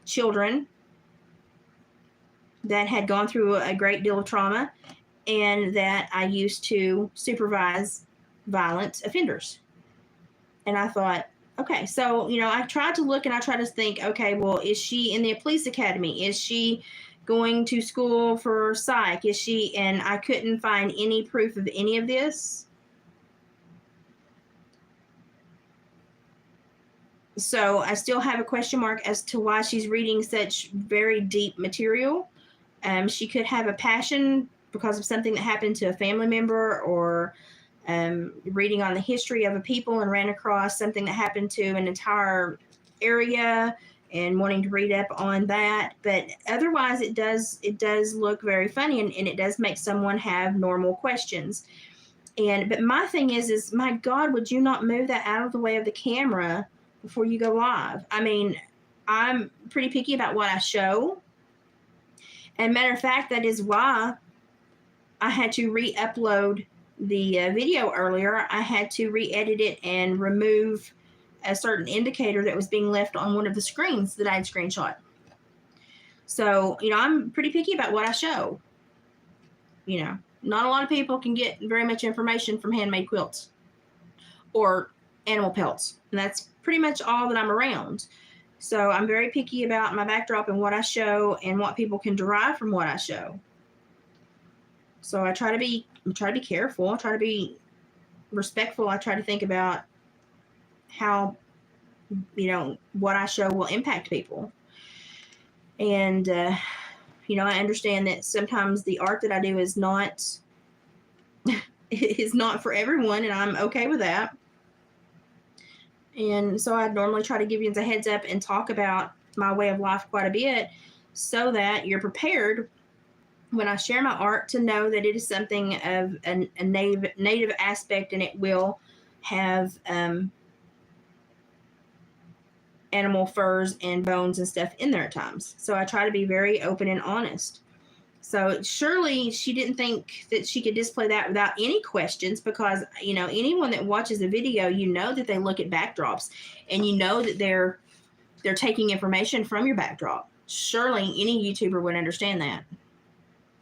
children that had gone through a great deal of trauma, and that I used to supervise violent offenders. And I thought, okay, so, I tried to look and I tried to think, okay, well, is she in the police academy? Is she going to school for psych? And I couldn't find any proof of any of this. So I still have a question mark as to why she's reading such very deep material. She could have a passion because of something that happened to a family member, or reading on the history of a people and ran across something that happened to an entire area and wanting to read up on that. But otherwise, it does look very funny, and it does make someone have normal questions. But my thing is my God, would you not move that out of the way of the camera before you go live? I mean, I'm pretty picky about what I show. And matter of fact, that is why I had to re-upload the video earlier. I had to re-edit it and remove a certain indicator that was being left on one of the screens that I had screenshot. So, I'm pretty picky about what I show. Not a lot of people can get very much information from handmade quilts or animal pelts. And that's pretty much all that I'm around. So I'm very picky about my backdrop and what I show and what people can derive from what I show. So I try to be careful. I try to be respectful. I try to think about how, what I show will impact people. And, I understand that sometimes the art that I do is not for everyone, and I'm okay with that. And so I'd normally try to give you a heads up and talk about my way of life quite a bit so that you're prepared when I share my art to know that it is something of a native aspect, and it will have animal furs and bones and stuff in there at times. So I try to be very open and honest. So surely she didn't think that she could display that without any questions, because, anyone that watches a video, that they look at backdrops, and that they're taking information from your backdrop. Surely any YouTuber would understand that.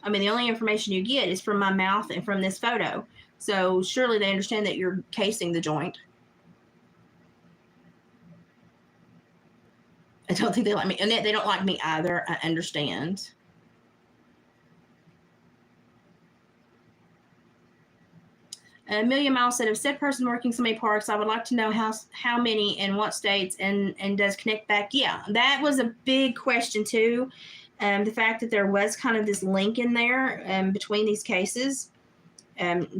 I mean, the only information you get is from my mouth and from this photo. So surely they understand that you're casing the joint. I don't think they like me. And they don't like me either. I understand. Million Miles said, if said person working so many parks, I would like to know how many and what states, and does connect back. Yeah, that was a big question too. The fact that there was kind of this link in there between these cases.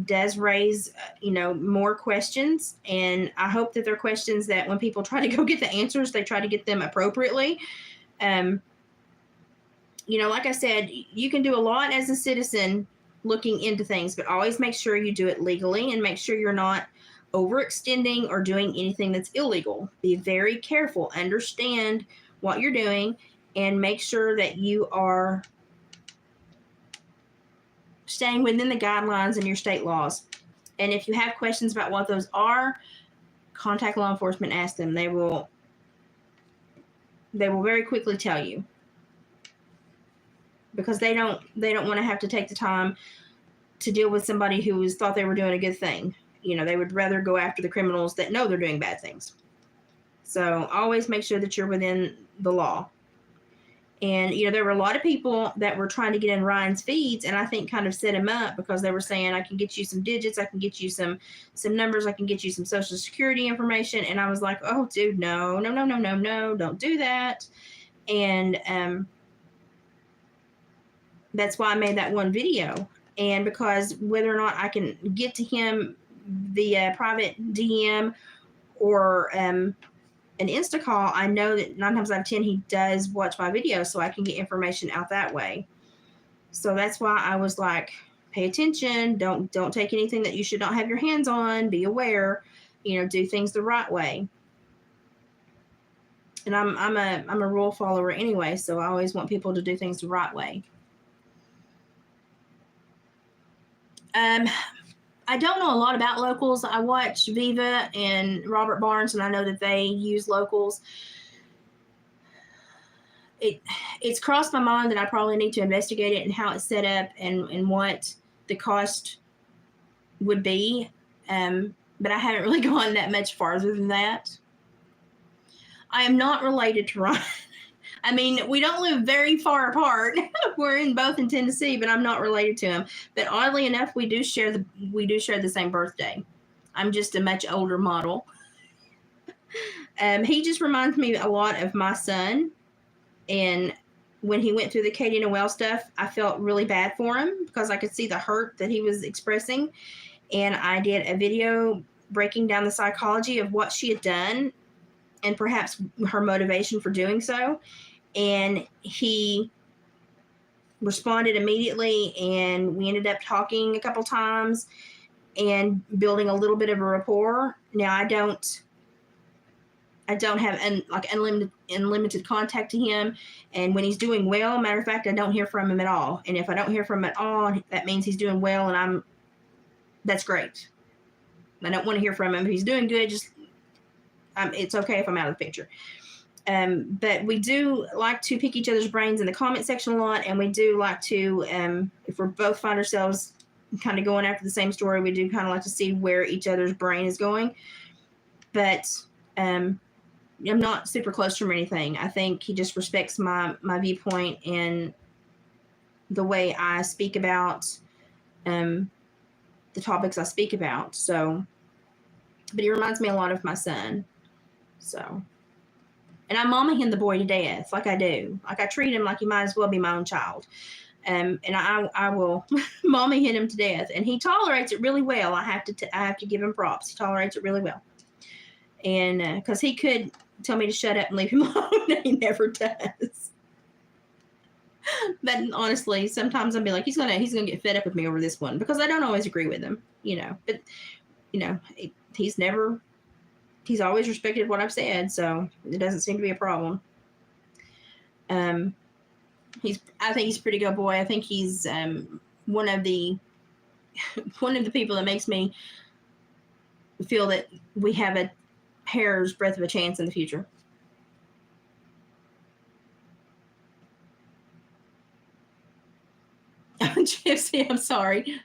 does raise, more questions. And I hope that they're questions that when people try to go get the answers, they try to get them appropriately. Like I said, you can do a lot as a citizen looking into things, but always make sure you do it legally and make sure you're not overextending or doing anything that's illegal. Be very careful, understand what you're doing, and make sure that you are staying within the guidelines and your state laws. And if you have questions about what those are, contact law enforcement, ask them. They will very quickly tell you, because they don't want to have to take the time to deal with somebody who thought they were doing a good thing. They would rather go after the criminals that know they're doing bad things. So always make sure that you're within the law. And, there were a lot of people that were trying to get in Ryan's feeds, and I think kind of set him up, because they were saying, I can get you some digits, I can get you some numbers, I can get you some social security information. And I was like, oh, dude, no, don't do that. And that's why I made that one video. And because whether or not I can get to him via private DM or an Insta call, I know that 9 times out of 10 he does watch my videos, so I can get information out that way. So that's why I was like, pay attention, don't take anything that you should not have your hands on, be aware, do things the right way. And I'm a rule follower anyway, so I always want people to do things the right way. I don't know a lot about locals. I watch Viva and Robert Barnes, and I know that they use locals. It's crossed my mind that I probably need to investigate it and how it's set up and what the cost would be. But I haven't really gone that much farther than that. I am not related to Ryan. I mean, we don't live very far apart. We're both in Tennessee, but I'm not related to him. But oddly enough, we do share the same birthday. I'm just a much older model. He just reminds me a lot of my son. And when he went through the Katie Noel stuff, I felt really bad for him because I could see the hurt that he was expressing. And I did a video breaking down the psychology of what she had done and perhaps her motivation for doing so. And he responded immediately, and we ended up talking a couple times and building a little bit of a rapport. Now I don't have unlimited contact to him, and when he's doing well, matter of fact, I don't hear from him at all. And if I don't hear from him at all, that means he's doing well, and that's great. I don't want to hear from him. If he's doing good, it's okay if I'm out of the picture. But we do like to pick each other's brains in the comment section a lot, and we do like to, if we both find ourselves kind of going after the same story, we do kind of like to see where each other's brain is going. But I'm not super close to him or anything. I think he just respects my viewpoint and the way I speak about the topics I speak about. So, but he reminds me a lot of my son. So, and I mama him the boy to death, like I do. Like I treat him like he might as well be my own child. And I will mama him to death, and he tolerates it really well. I have to give him props. He tolerates it really well. And because he could tell me to shut up and leave him alone, and he never does. But honestly, sometimes I'll be like, he's gonna get fed up with me over this one, because I don't always agree with him, But he's always respected what I've said, so it doesn't seem to be a problem. I think he's a pretty good boy. I think he's one of the people that makes me feel that we have a hair's breadth of a chance in the future. Gypsy, I'm sorry.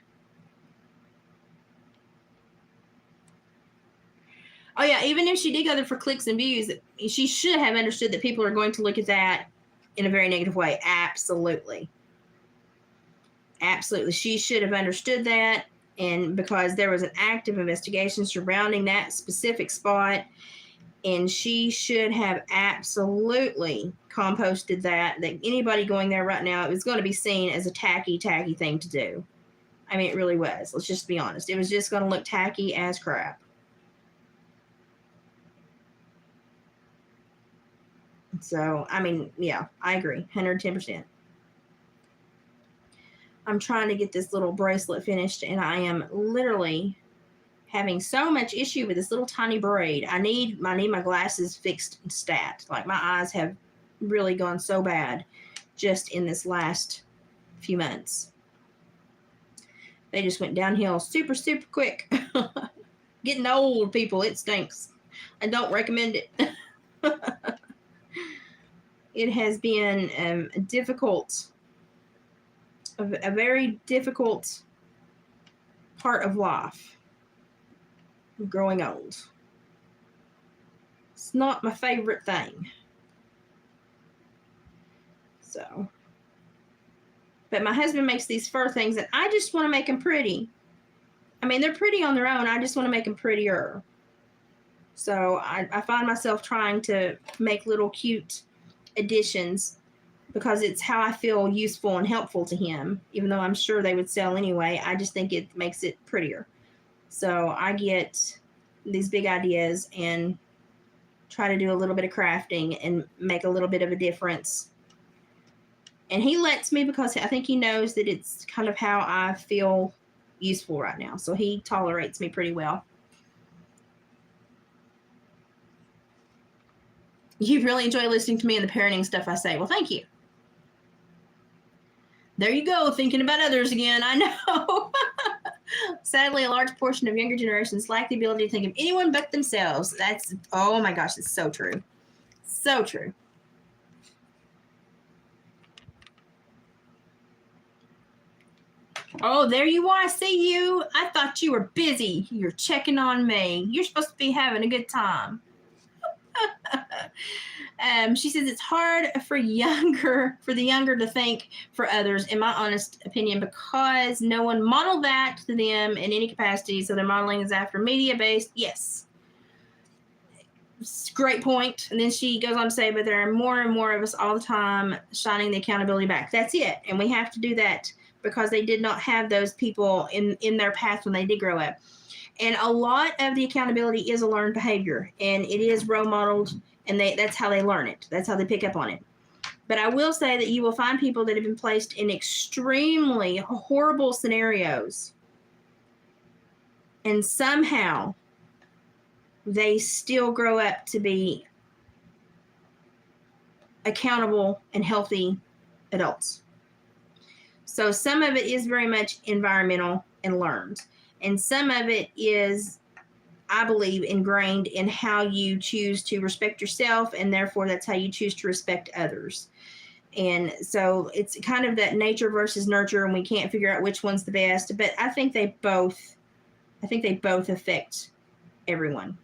Oh yeah, even if she did go there for clicks and views, she should have understood that people are going to look at that in a very negative way. Absolutely. Absolutely. She should have understood that. And because there was an active investigation surrounding that specific spot, and she should have absolutely composted that anybody going there right now, it was going to be seen as a tacky thing to do. I mean, it really was. Let's just be honest. It was just going to look tacky as crap. So, I mean, yeah, I agree. 110%. I'm trying to get this little bracelet finished, and I am literally having so much issue with this little tiny braid. I need my glasses fixed stat. Like, my eyes have really gone so bad just in this last few months. They just went downhill super, super quick. Getting old, people, it stinks. I don't recommend it. It has been a very difficult part of life, growing old. It's not my favorite thing. So, but my husband makes these fur things, and I just want to make them pretty. I mean, they're pretty on their own. I just want to make them prettier. So I find myself trying to make little cute additions because it's how I feel useful and helpful to him, even though I'm sure they would sell anyway. I just think it makes it prettier. So I get these big ideas and try to do a little bit of crafting and make a little bit of a difference. And he lets me because I think he knows that it's kind of how I feel useful right now. So he tolerates me pretty well. You really enjoy listening to me and the parenting stuff I say. Well, thank you. There you go, thinking about others again. I know. Sadly, a large portion of younger generations lack the ability to think of anyone but themselves. That's, oh my gosh, it's so true. So true. Oh, there you are. I see you. I thought you were busy. You're checking on me. You're supposed to be having a good time. She says it's hard for the younger to think for others, in my honest opinion, because no one modeled that to them in any capacity. So their modeling is after media based. Yes. Great point. And then she goes on to say, but there are more and more of us all the time shining the accountability back. That's it. And we have to do that because they did not have those people in their path when they did grow up. And a lot of the accountability is a learned behavior, and it is role modeled, and that's how they learn it. That's how they pick up on it. But I will say that you will find people that have been placed in extremely horrible scenarios, and somehow they still grow up to be accountable and healthy adults. So some of it is very much environmental and learned. And some of it is, I believe, ingrained in how you choose to respect yourself, and therefore that's how you choose to respect others. And so it's kind of that nature versus nurture, and we can't figure out which one's the best. But I think they both affect everyone.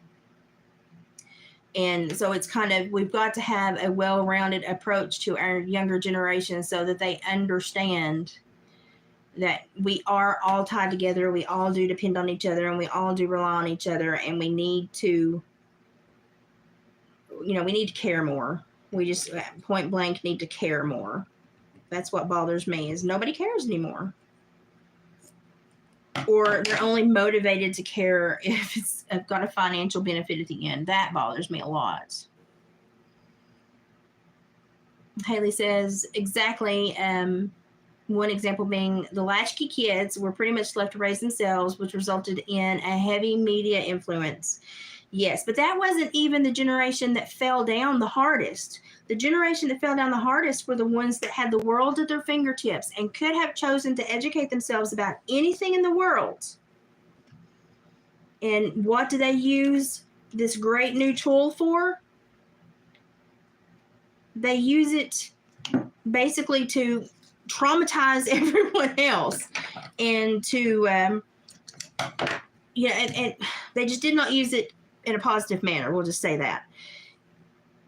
And so it's kind of, we've got to have a well-rounded approach to our younger generation so that they understand that we are all tied together, we all do depend on each other, and we all do rely on each other, and we need to, we need to care more. We just point blank need to care more. That's what bothers me, is nobody cares anymore. Or they're only motivated to care if it's got a financial benefit at the end. That bothers me a lot. Haley says, exactly. One example being the latchkey kids were pretty much left to raise themselves, which resulted in a heavy media influence. Yes, but that wasn't even the generation that fell down the hardest. The generation that fell down the hardest were the ones that had the world at their fingertips and could have chosen to educate themselves about anything in the world. And what do they use this great new tool for? They use it basically to traumatize everyone else, and to and they just did not use it in a positive manner. We'll just say that.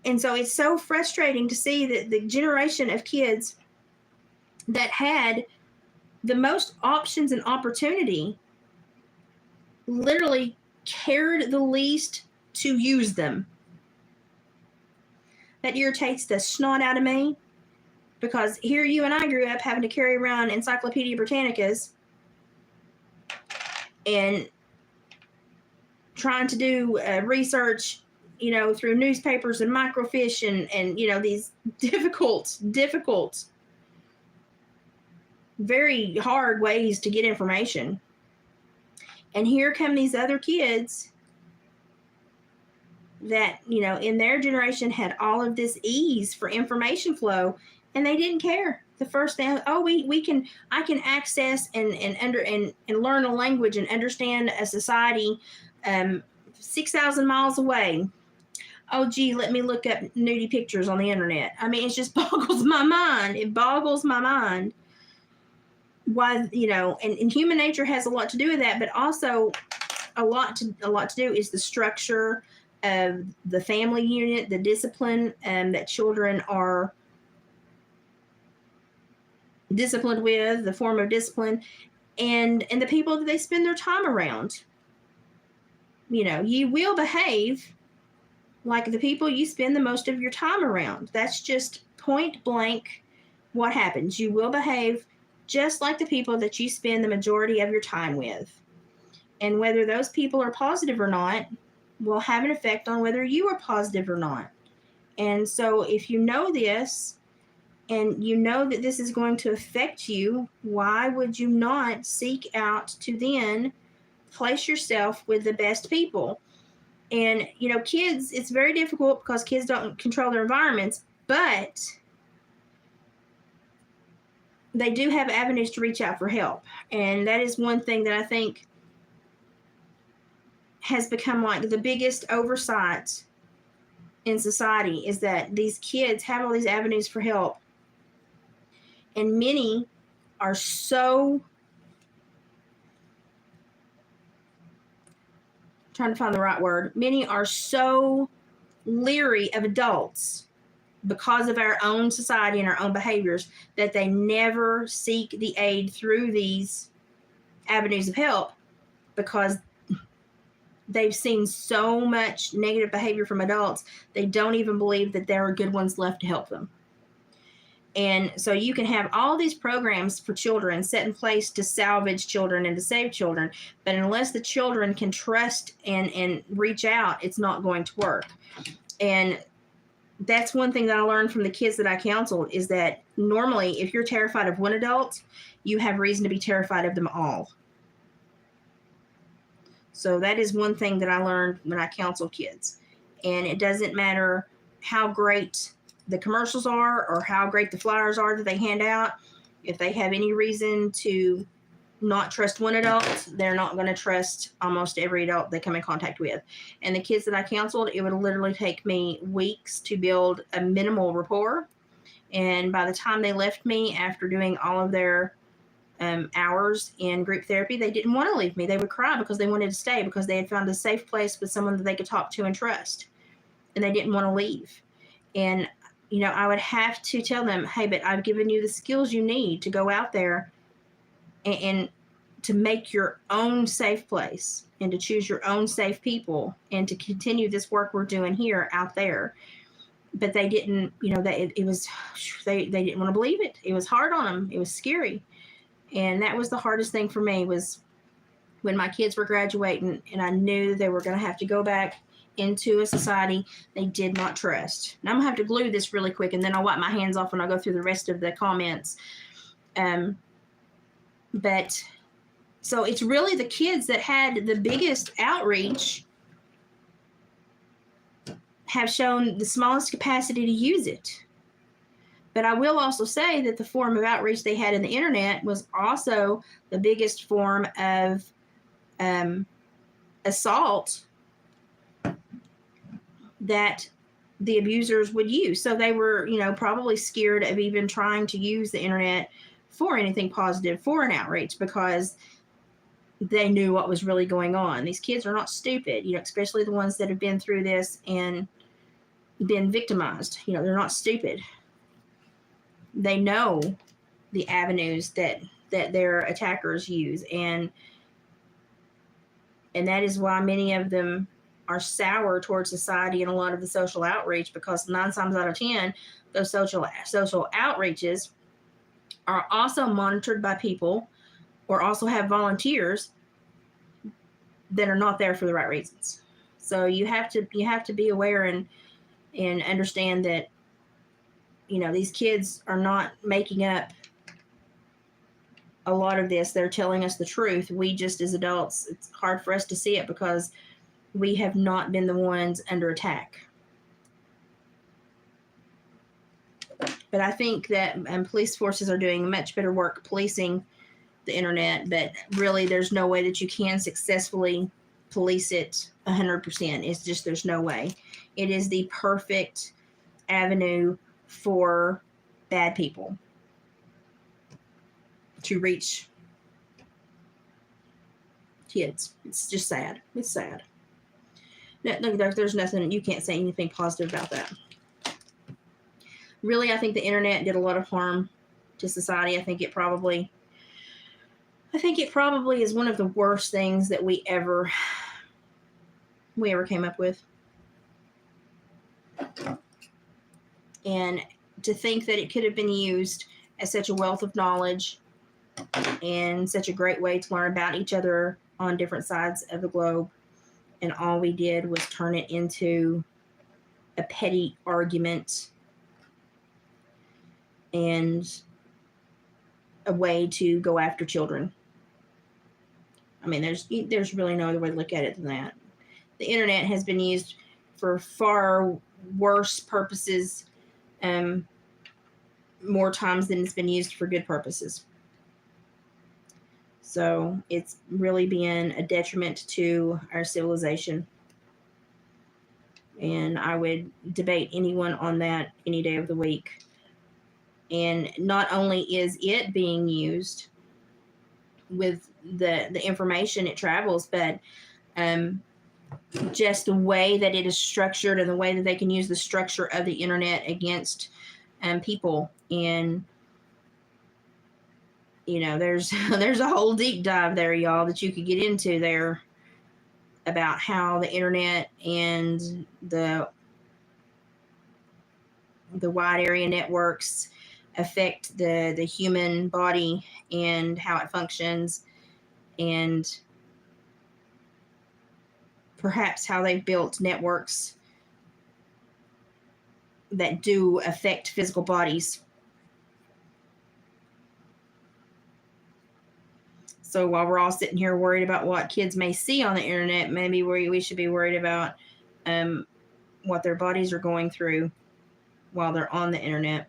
And so it's so frustrating to see that the generation of kids that had the most options and opportunity literally cared the least to use them. That irritates the snot out of me. Because here you and I grew up having to carry around Encyclopedia Britannicas and trying to do research, through newspapers and microfiche and these difficult, very hard ways to get information. And here come these other kids that, in their generation had all of this ease for information flow, and they didn't care. The first thing, I can access and learn a language and understand a society 6,000 miles away. Oh, gee, let me look up nudie pictures on the internet. I mean, it just boggles my mind. It boggles my mind. Why, and human nature has a lot to do with that, but also a lot to do is the structure of the family unit, the discipline that children are disciplined with, the form of discipline, and the people that they spend their time around. You will behave like the people you spend the most of your time around. That's just point blank what happens. You will behave just like the people that you spend the majority of your time with. And whether those people are positive or not will have an effect on whether you are positive or not. And so if you know this, and you know that this is going to affect you, why would you not seek out to then place yourself with the best people? And, kids, it's very difficult because kids don't control their environments, but they do have avenues to reach out for help. And that is one thing that I think has become like the biggest oversight in society, is that these kids have all these avenues for help. And many are so, trying to find the right word, many are so leery of adults because of our own society and our own behaviors that they never seek the aid through these avenues of help, because they've seen so much negative behavior from adults, they don't even believe that there are good ones left to help them. And so you can have all these programs for children set in place to salvage children and to save children, but unless the children can trust and reach out, it's not going to work. And that's one thing that I learned from the kids that I counseled, is that normally if you're terrified of one adult, you have reason to be terrified of them all. So that is one thing that I learned when I counsel kids. And it doesn't matter how great the commercials are or how great the flyers are that they hand out. If they have any reason to not trust one adult, they're not going to trust almost every adult they come in contact with. And the kids that I counseled, it would literally take me weeks to build a minimal rapport. And by the time they left me after doing all of their hours in group therapy, they didn't want to leave me. They would cry because they wanted to stay, because they had found a safe place with someone that they could talk to and trust. And they didn't want to leave. And I would have to tell them, hey, but I've given you the skills you need to go out there and to make your own safe place and to choose your own safe people and to continue this work we're doing here out there. But they didn't, they didn't want to believe it. It was hard on them. It was scary. And that was the hardest thing for me, was when my kids were graduating and I knew they were going to have to go back into a society they did not trust. Now I'm gonna have to glue this really quick, and then I'll wipe my hands off when I go through the rest of the comments. But so it's really the kids that had the biggest outreach have shown the smallest capacity to use it. But I will also say that the form of outreach they had in the internet was also the biggest form of assault that the abusers would use. So they were, probably scared of even trying to use the internet for anything positive, for an outreach, because they knew what was really going on. These kids are not stupid, especially the ones that have been through this and been victimized. They're not stupid. They know the avenues that their attackers use. And that is why many of them are sour towards society and a lot of the social outreach, because 9 times out of 10, those social outreaches are also monitored by people or also have volunteers that are not there for the right reasons. So you have to be aware and understand that, you know, these kids are not making up a lot of this. They're telling us the truth. We just, as adults, it's hard for us to see it because we have not been the ones under attack. But I think that police forces are doing much better work policing the internet, but really there's no way that you can successfully police it 100%. It's just, there's no way. It is the perfect avenue for bad people to reach kids. It's just sad. It's sad. No, there's nothing, you can't say anything positive about that. Really, I think the internet did a lot of harm to society. I think it probably is one of the worst things that we ever came up with. And to think that it could have been used as such a wealth of knowledge and such a great way to learn about each other on different sides of the globe, and all we did was turn it into a petty argument and a way to go after children. I mean, there's really no other way to look at it than that. The internet has been used for far worse purposes, more times than it's been used for good purposes. So it's really been a detriment to our civilization. And I would debate anyone on that any day of the week. And not only is it being used with the information it travels, but just the way that it is structured and the way that they can use the structure of the internet against people. And you know, there's a whole deep dive there, y'all, that you could get into there about how the internet and the wide area networks affect the human body and how it functions, and perhaps how they've built networks that do affect physical bodies. So while we're all sitting here worried about what kids may see on the internet, maybe we should be worried about what their bodies are going through while they're on the internet.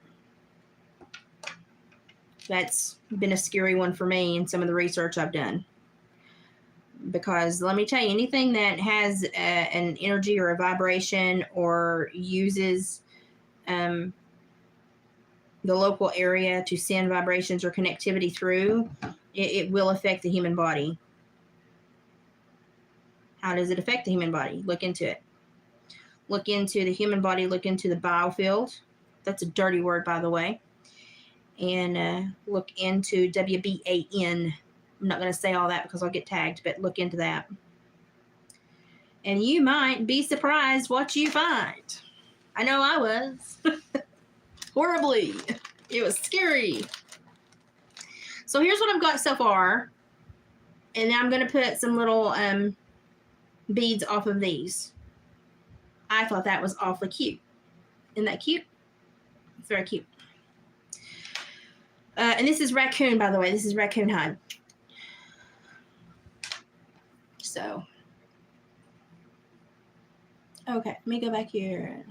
That's been a scary one for me in some of the research I've done. Because let me tell you, anything that has an energy or a vibration or uses the local area to send vibrations or connectivity through, it will affect the human body. How does it affect the human body? Look into it. Look into the human body. Look into the biofield. That's a dirty word, by the way. And look into WBAN. I'm not going to say all that because I'll get tagged, but look into that. And you might be surprised what you find. I know I was. Horribly. It was scary. So here's what I've got so far. And I'm going to put some little beads off of these. I thought that was awfully cute. Isn't that cute? It's very cute. And this is raccoon, by the way. This is raccoon hide. So, okay, let me go back here.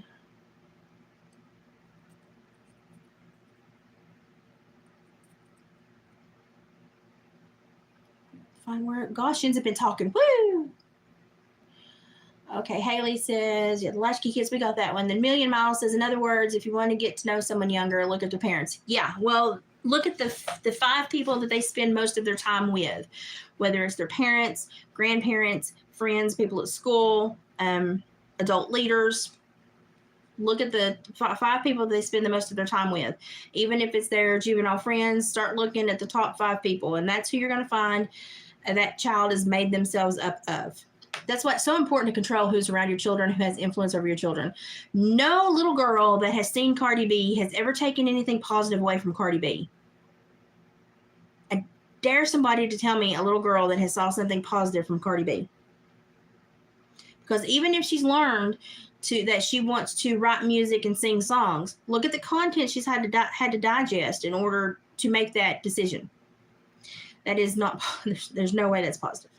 Find where, gosh, ends up been talking. Woo! Okay, Haley says, yeah, the latchkey kids, we got that one. Then Million Miles says, in other words, if you want to get to know someone younger, look at their parents. Yeah, well, look at the 5 people that they spend most of their time with, whether it's their parents, grandparents, friends, people at school, adult leaders. Look at the 5 people they spend the most of their time with. Even if it's their juvenile friends, start looking at the top 5 people, and that's who you're going to find that child has made themselves up of. That's why it's so important to control who's around your children, who has influence over your children. No little girl that has seen Cardi B has ever taken anything positive away from Cardi B. I dare somebody to tell me a little girl that has saw something positive from Cardi B. Because even if she's learned that she wants to write music and sing songs, look at the content she's had to digest in order to make that decision. That is not, there's no way that's positive.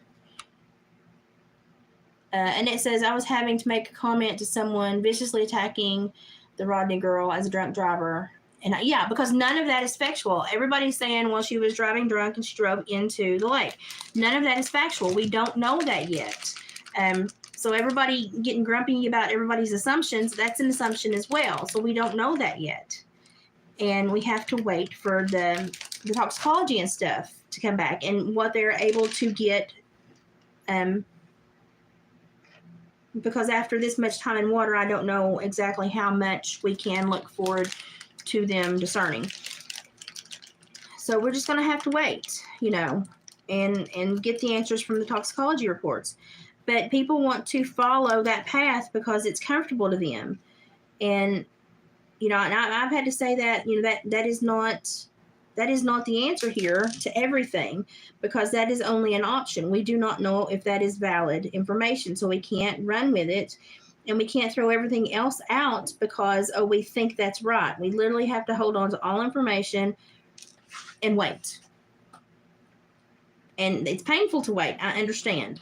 And it says, I was having to make a comment to someone viciously attacking the Rodney girl as a drunk driver. And yeah, because none of that is factual. Everybody's saying, well, she was driving drunk and she drove into the lake. None of that is factual. We don't know that yet. So everybody getting grumpy about everybody's assumptions, that's an assumption as well. So we don't know that yet. And we have to wait for the toxicology and stuff to come back and what they're able to get. Because after this much time in water, I don't know exactly how much we can look forward to them discerning. So we're just going to have to wait, and get the answers from the toxicology reports. But people want to follow that path because it's comfortable to them. And, and I've had to say that, that is not the answer here to everything, because that is only an option. We do not know if that is valid information, so we can't run with it, and we can't throw everything else out because, we think that's right. We literally have to hold on to all information and wait. And it's painful to wait. I understand.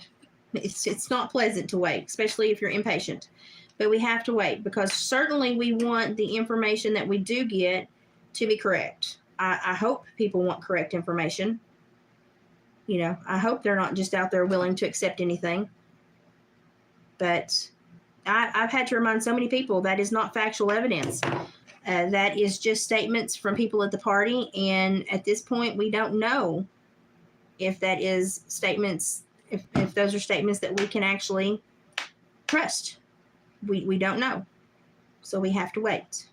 It's not pleasant to wait, especially if you're impatient. But we have to wait because certainly we want the information that we do get to be correct. I hope people want correct information. I hope they're not just out there willing to accept anything. But I've had to remind so many people that is not factual evidence. That is just statements from people at the party. And at this point, we don't know if that is statements, if those are statements that we can actually trust. We don't know. So we have to wait.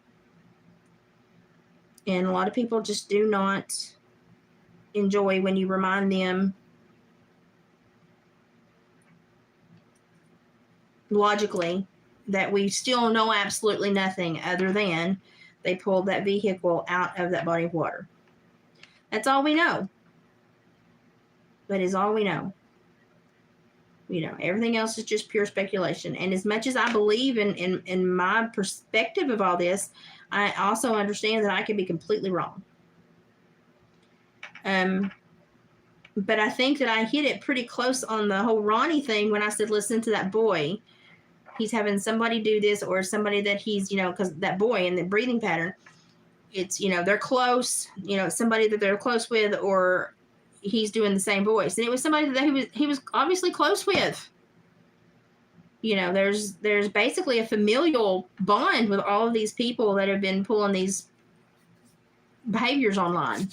And a lot of people just do not enjoy when you remind them logically that we still know absolutely nothing other than they pulled that vehicle out of that body of water. That's all we know. That is all we know. Everything else is just pure speculation. And as much as I believe in my perspective of all this, I also understand that I could be completely wrong. But I think that I hit it pretty close on the whole Ronnie thing when I said, listen to that boy. He's having somebody do this, or somebody that he's, because that boy and the breathing pattern, it's, they're close, somebody that they're close with, or he's doing the same voice. And it was somebody that he was obviously close with. There's basically a familial bond with all of these people that have been pulling these behaviors online.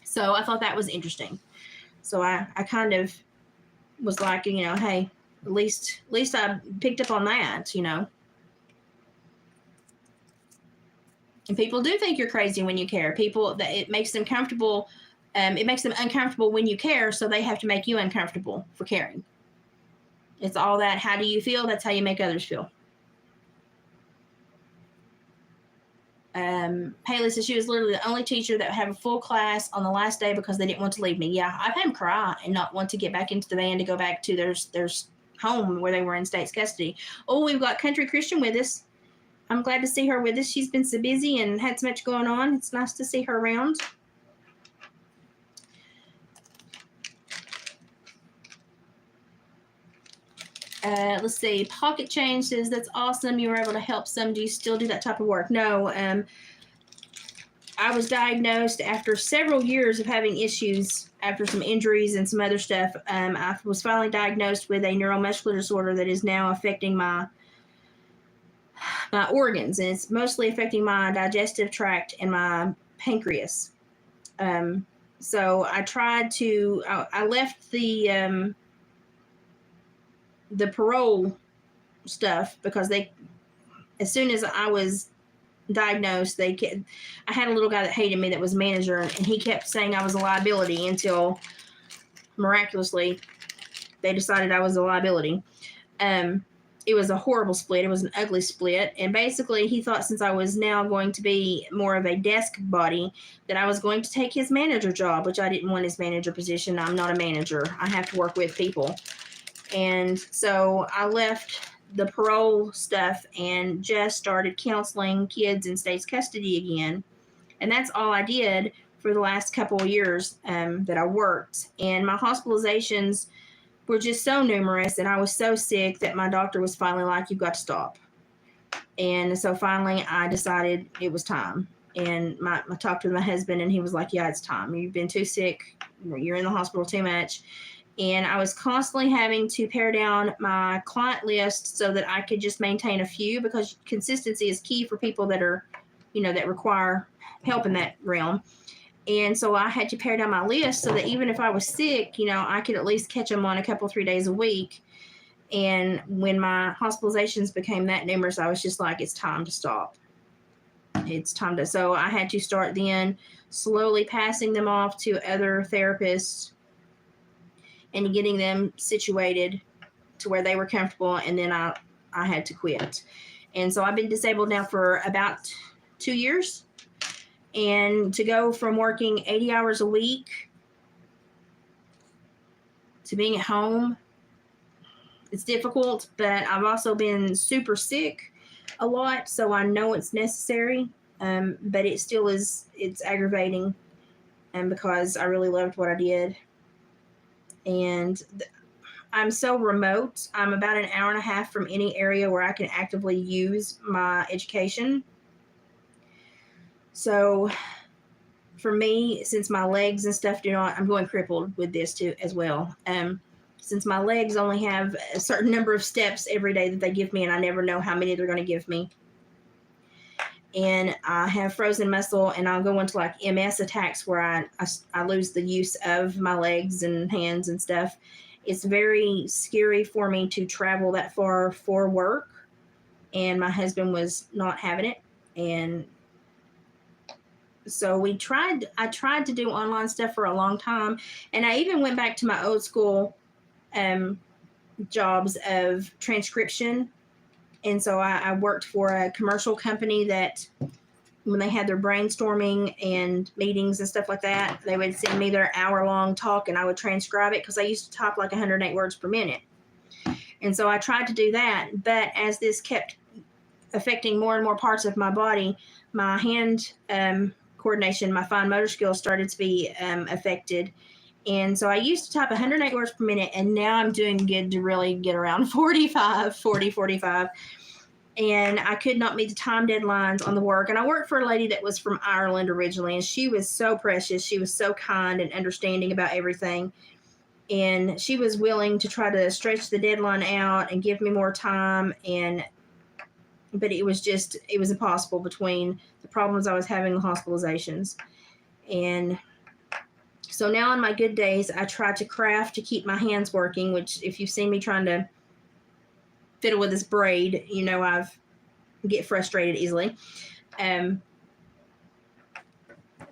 So I thought that was interesting. So I kind of was like, hey, at least I picked up on that, And people do think you're crazy when you care. People, that it makes them comfortable. It makes them uncomfortable when you care, so they have to make you uncomfortable for caring. It's all that, how do you feel? That's how you make others feel. Haley says she was literally the only teacher that had a full class on the last day because they didn't want to leave me. Yeah, I've had them cry and not want to get back into the van to go back to their home where they were in state's custody. Oh, we've got Country Christian with us. I'm glad to see her with us. She's been so busy and had so much going on. It's nice to see her around. Let's see. Pocket Change says, that's awesome. You were able to help some. Do you still do that type of work? No. I was diagnosed after several years of having issues after some injuries and some other stuff. I was finally diagnosed with a neuromuscular disorder that is now affecting my organs. And it's mostly affecting my digestive tract and my pancreas. So I tried to, I left the parole stuff because as soon as I was diagnosed, I had a little guy that hated me that was a manager, and he kept saying I was a liability until miraculously they decided I was a liability. It was a horrible split. It was an ugly split. And basically he thought since I was now going to be more of a desk body that I was going to take his manager job, which I didn't want his manager position. I'm not a manager. I have to work with people. And so I left the parole stuff and just started counseling kids in state's custody again. And that's all I did for the last couple of years that I worked. And my hospitalizations were just so numerous, and I was so sick that my doctor was finally like, "You've got to stop." And so finally I decided it was time. And I talked with my husband, and he was like, "Yeah, it's time. You've been too sick. You're in the hospital too much." And I was constantly having to pare down my client list so that I could just maintain a few, because consistency is key for people that are, that require help in that realm. And so I had to pare down my list so that even if I was sick, I could at least catch them on a couple, 3 days a week. And when my hospitalizations became that numerous, I was just like, it's time to stop. It's time to. So I had to start then slowly passing them off to other therapists and getting them situated to where they were comfortable. And then I had to quit. And so I've been disabled now for about 2 years. And to go from working 80 hours a week to being at home, it's difficult, but I've also been super sick a lot, so I know it's necessary, but it still is, it's aggravating, because I really loved what I did. And I'm so remote. I'm about an hour and a half from any area where I can actively use my education. So for me, since my legs and stuff I'm going crippled with this too as well. Since my legs only have a certain number of steps every day that they give me, and I never know how many they're going to give me. And I have frozen muscle, and I'll go into like MS attacks where I lose the use of my legs and hands and stuff. It's very scary for me to travel that far for work, and my husband was not having it. And so I tried to do online stuff for a long time, and I even went back to my old school jobs of transcription. And so I worked for a commercial company that when they had their brainstorming and meetings and stuff like that, they would send me their hour-long talk, and I would transcribe it, because I used to type like 108 words per minute. And so I tried to do that, but as this kept affecting more and more parts of my body, my hand coordination, my fine motor skills started to be affected. And so I used to type 108 words per minute, and now I'm doing good to really get around 45. And I could not meet the time deadlines on the work. And I worked for a lady that was from Ireland originally, and she was so precious. She was so kind and understanding about everything. And she was willing to try to stretch the deadline out and give me more time. But it was impossible between the problems I was having, the hospitalizations. And so now on my good days, I try to craft to keep my hands working, which if you've seen me trying to fiddle with this braid, I get frustrated easily. And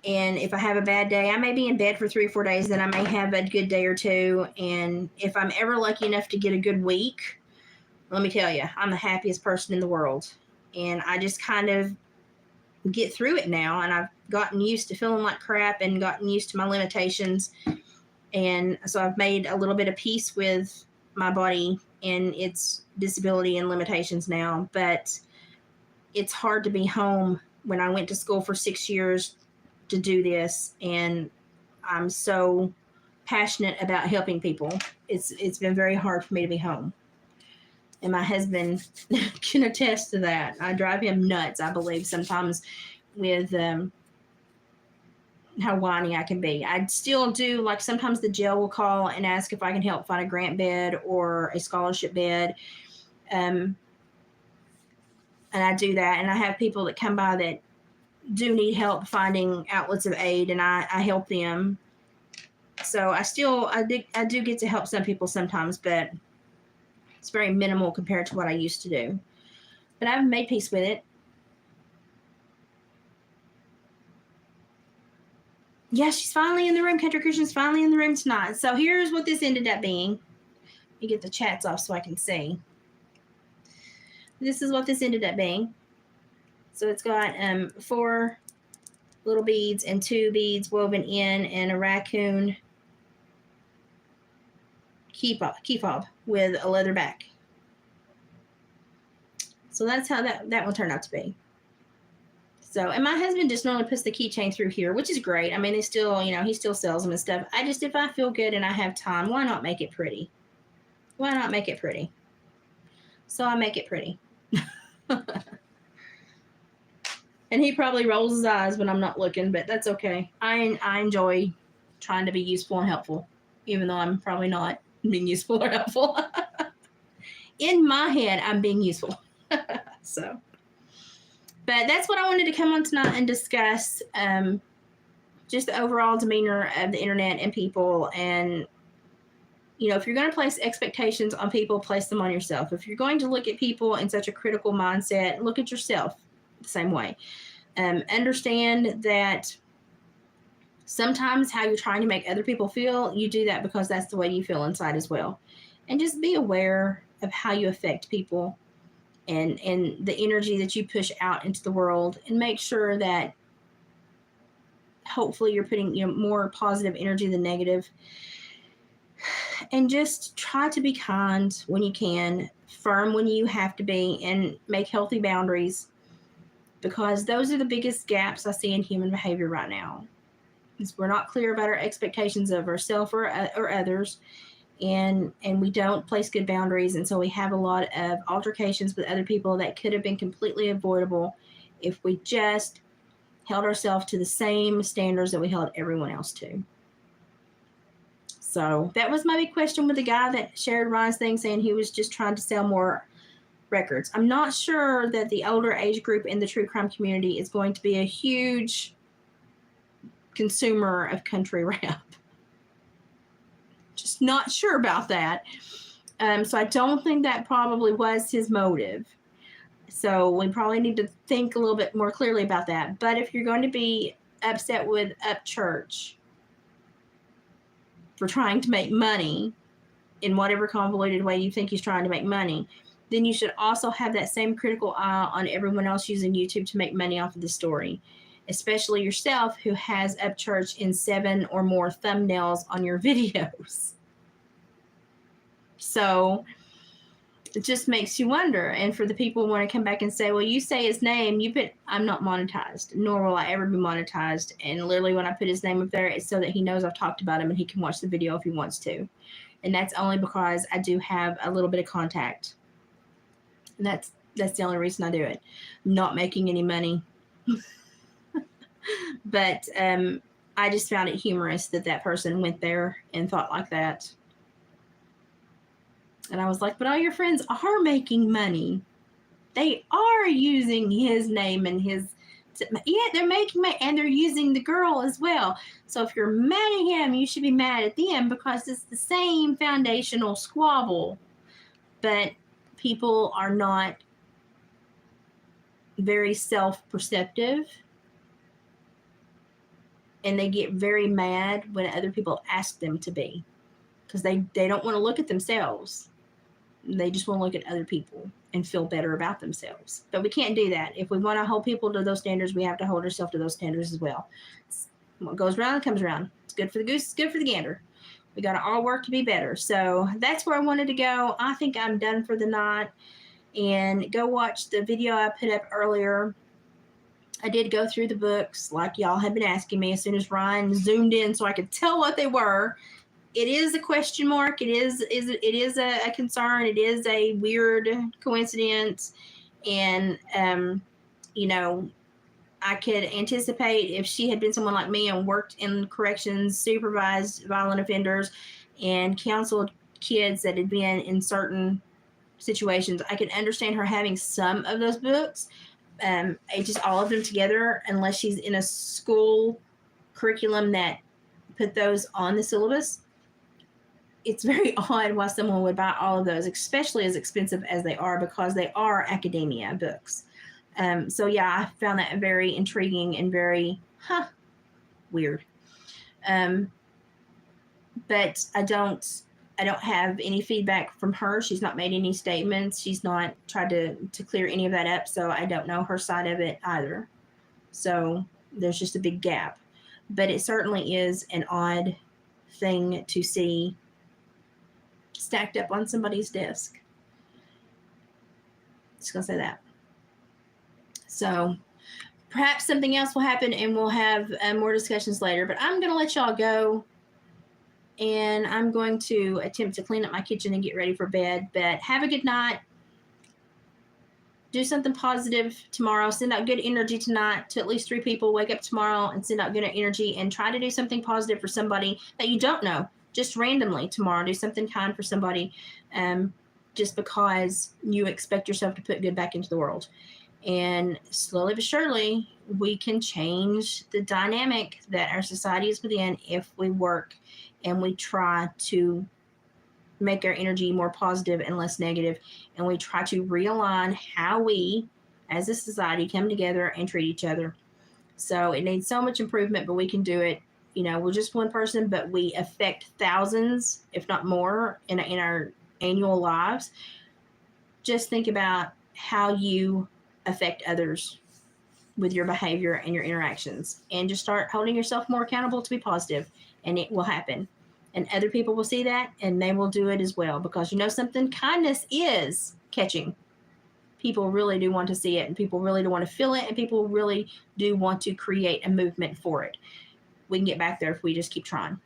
if I have a bad day, I may be in bed for 3 or 4 days, then I may have a good day or two. And if I'm ever lucky enough to get a good week, let me tell you, I'm the happiest person in the world. And I just kind of get through it now. And I've gotten used to feeling like crap and gotten used to my limitations. And so I've made a little bit of peace with my body and its disability and limitations now. But it's hard to be home when I went to school for 6 years to do this. And I'm so passionate about helping people. It's been very hard for me to be home. And my husband can attest to that. I drive him nuts, I believe, sometimes with how whiny I can be. I still do, like sometimes the jail will call and ask if I can help find a grant bed or a scholarship bed. And I do that. And I have people that come by that do need help finding outlets of aid, and I help them. So I do get to help some people sometimes, but it's very minimal compared to what I used to do. But I've made peace with it. Yeah, she's finally in the room. Country Christian's finally in the room tonight. So here's what this ended up being. Let me get the chats off so I can see. This is what this ended up being. So it's got 4 little beads and 2 beads woven in, and a raccoon key fob with a leather back. So that's how that one turned out to be. So, and my husband just normally puts the keychain through here, which is great. I mean, they still, he still sells them and stuff. If I feel good and I have time, why not make it pretty? Why not make it pretty? So I make it pretty. And he probably rolls his eyes when I'm not looking, but that's okay. I enjoy trying to be useful and helpful, even though I'm probably not being useful or helpful. In my head, I'm being useful. So, but that's what I wanted to come on tonight and discuss. Just the overall demeanor of the internet and people. And, if you're going to place expectations on people, place them on yourself. If you're going to look at people in such a critical mindset, look at yourself the same way. Understand that sometimes how you're trying to make other people feel, you do that because that's the way you feel inside as well. And just be aware of how you affect people and the energy that you push out into the world, and make sure that hopefully you're putting more positive energy than negative. And just try to be kind when you can, firm when you have to be, and make healthy boundaries, because those are the biggest gaps I see in human behavior right now. Is we're not clear about our expectations of ourselves or others, and we don't place good boundaries, and so we have a lot of altercations with other people that could have been completely avoidable if we just held ourselves to the same standards that we held everyone else to. So that was my big question with the guy that shared Ryan's thing, saying he was just trying to sell more records. I'm not sure that the older age group in the true crime community is going to be a huge consumer of country rap. Just not sure about that. So I don't think that probably was his motive. So we probably need to think a little bit more clearly about that. But if you're going to be upset with Upchurch for trying to make money in whatever convoluted way you think he's trying to make money, then you should also have that same critical eye on everyone else using YouTube to make money off of the story, especially yourself, who has Upchurch in 7 or more thumbnails on your videos. So it just makes you wonder. And for the people who want to come back and say, well, you say his name, I'm not monetized, nor will I ever be monetized. And literally when I put his name up there, it's so that he knows I've talked about him and he can watch the video if he wants to. And that's only because I do have a little bit of contact. And that's the only reason I do it. I'm not making any money. But I just found it humorous that person went there and thought like that. And I was like, but all your friends are making money. They are using his name and they're making money, and they're using the girl as well. So if you're mad at him, you should be mad at them, because it's the same foundational squabble. But people are not very self-perceptive, and they get very mad when other people ask them to be, because they don't want to look at themselves. They just want to look at other people and feel better about themselves. But we can't do that. If we want to hold people to those standards, we have to hold ourselves to those standards as well. What goes around comes around. It's good for the goose, it's good for the gander. We got to all work to be better. So that's where I wanted to go. I think I'm done for the night. And go watch the video I put up earlier. I did go through the books like y'all have been asking me as soon as Ryan zoomed in so I could tell what they were. It is a question mark. It is a concern. It is a weird coincidence. And, I could anticipate if she had been someone like me and worked in corrections, supervised violent offenders, and counseled kids that had been in certain situations, I could understand her having some of those books, just all of them together, unless she's in a school curriculum that put those on the syllabus. It's very odd why someone would buy all of those, especially as expensive as they are, because they are academia books. So yeah, I found that very intriguing and very, weird. But I don't have any feedback from her. She's not made any statements. She's not tried to clear any of that up. So I don't know her side of it either. So there's just a big gap. But it certainly is an odd thing to see stacked up on somebody's desk. Just gonna say that. So perhaps something else will happen and we'll have more discussions later. But I'm gonna let y'all go, and I'm going to attempt to clean up my kitchen and get ready for bed. But have a good night. Do something positive tomorrow. Send out good energy tonight to at least 3 people. Wake up tomorrow and send out good energy, and try to do something positive for somebody that you don't know. Just randomly tomorrow, do something kind for somebody, just because you expect yourself to put good back into the world. And slowly but surely, we can change the dynamic that our society is within if we work and we try to make our energy more positive and less negative, and we try to realign how we as a society come together and treat each other. So it needs so much improvement, but we can do it. You know, we're just one person, but we affect thousands, if not more, in our annual lives. Just think about how you affect others with your behavior and your interactions, and just start holding yourself more accountable to be positive, and it will happen. And other people will see that and they will do it as well, because you know something, kindness is catching. People really do want to see it, and people really do want to feel it, and people really do want to create a movement for it. We can get back there if we just keep trying.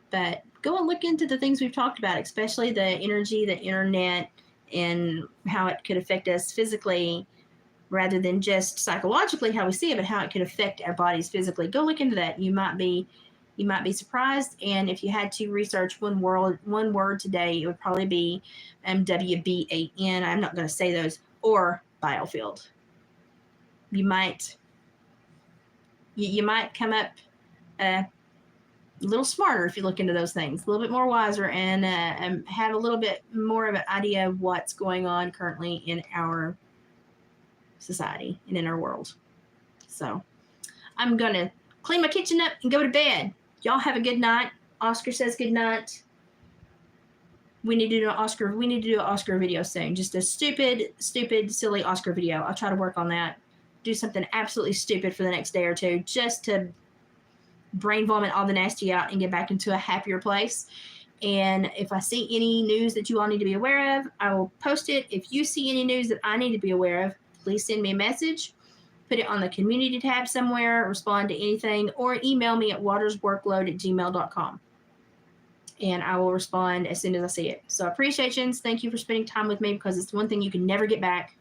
But go and look into the things we've talked about, especially the energy, the internet, and how it could affect us physically rather than just psychologically how we see it, but how it could affect our bodies physically. Go look into that. You might be surprised. And if you had to research one word today, it would probably be WBAN. I'm not going to say those, or biofield. You might come up a little smarter if you look into those things, a little bit more wiser, and have a little bit more of an idea of what's going on currently in our society and in our world. So I'm going to clean my kitchen up and go to bed. Y'all have a good night. Oscar says good night. We need to do an Oscar video soon. Just a stupid, silly Oscar video. I'll try to work on that. Do something absolutely stupid for the next day or two, just to brain vomit all the nasty out and get back into a happier place. And if I see any news that you all need to be aware of, I will post it. If you see any news that I need to be aware of, please send me a message. Put it on the community tab somewhere, respond to anything, or email me at watersworkload@gmail.com. And I will respond as soon as I see it. So appreciations. Thank you for spending time with me, because it's one thing you can never get back.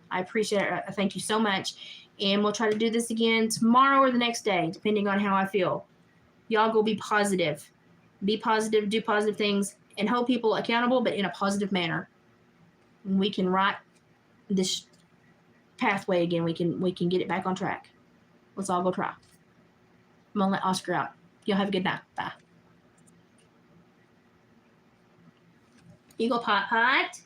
I appreciate it. I thank you so much. And we'll try to do this again tomorrow or the next day, depending on how I feel. Y'all go be positive. Be positive, do positive things, and hold people accountable, but in a positive manner. We can write this pathway again. We can get it back on track. Let's all go try. I'm gonna let Oscar out. Y'all have a good night. Bye. Eagle Pot Pot.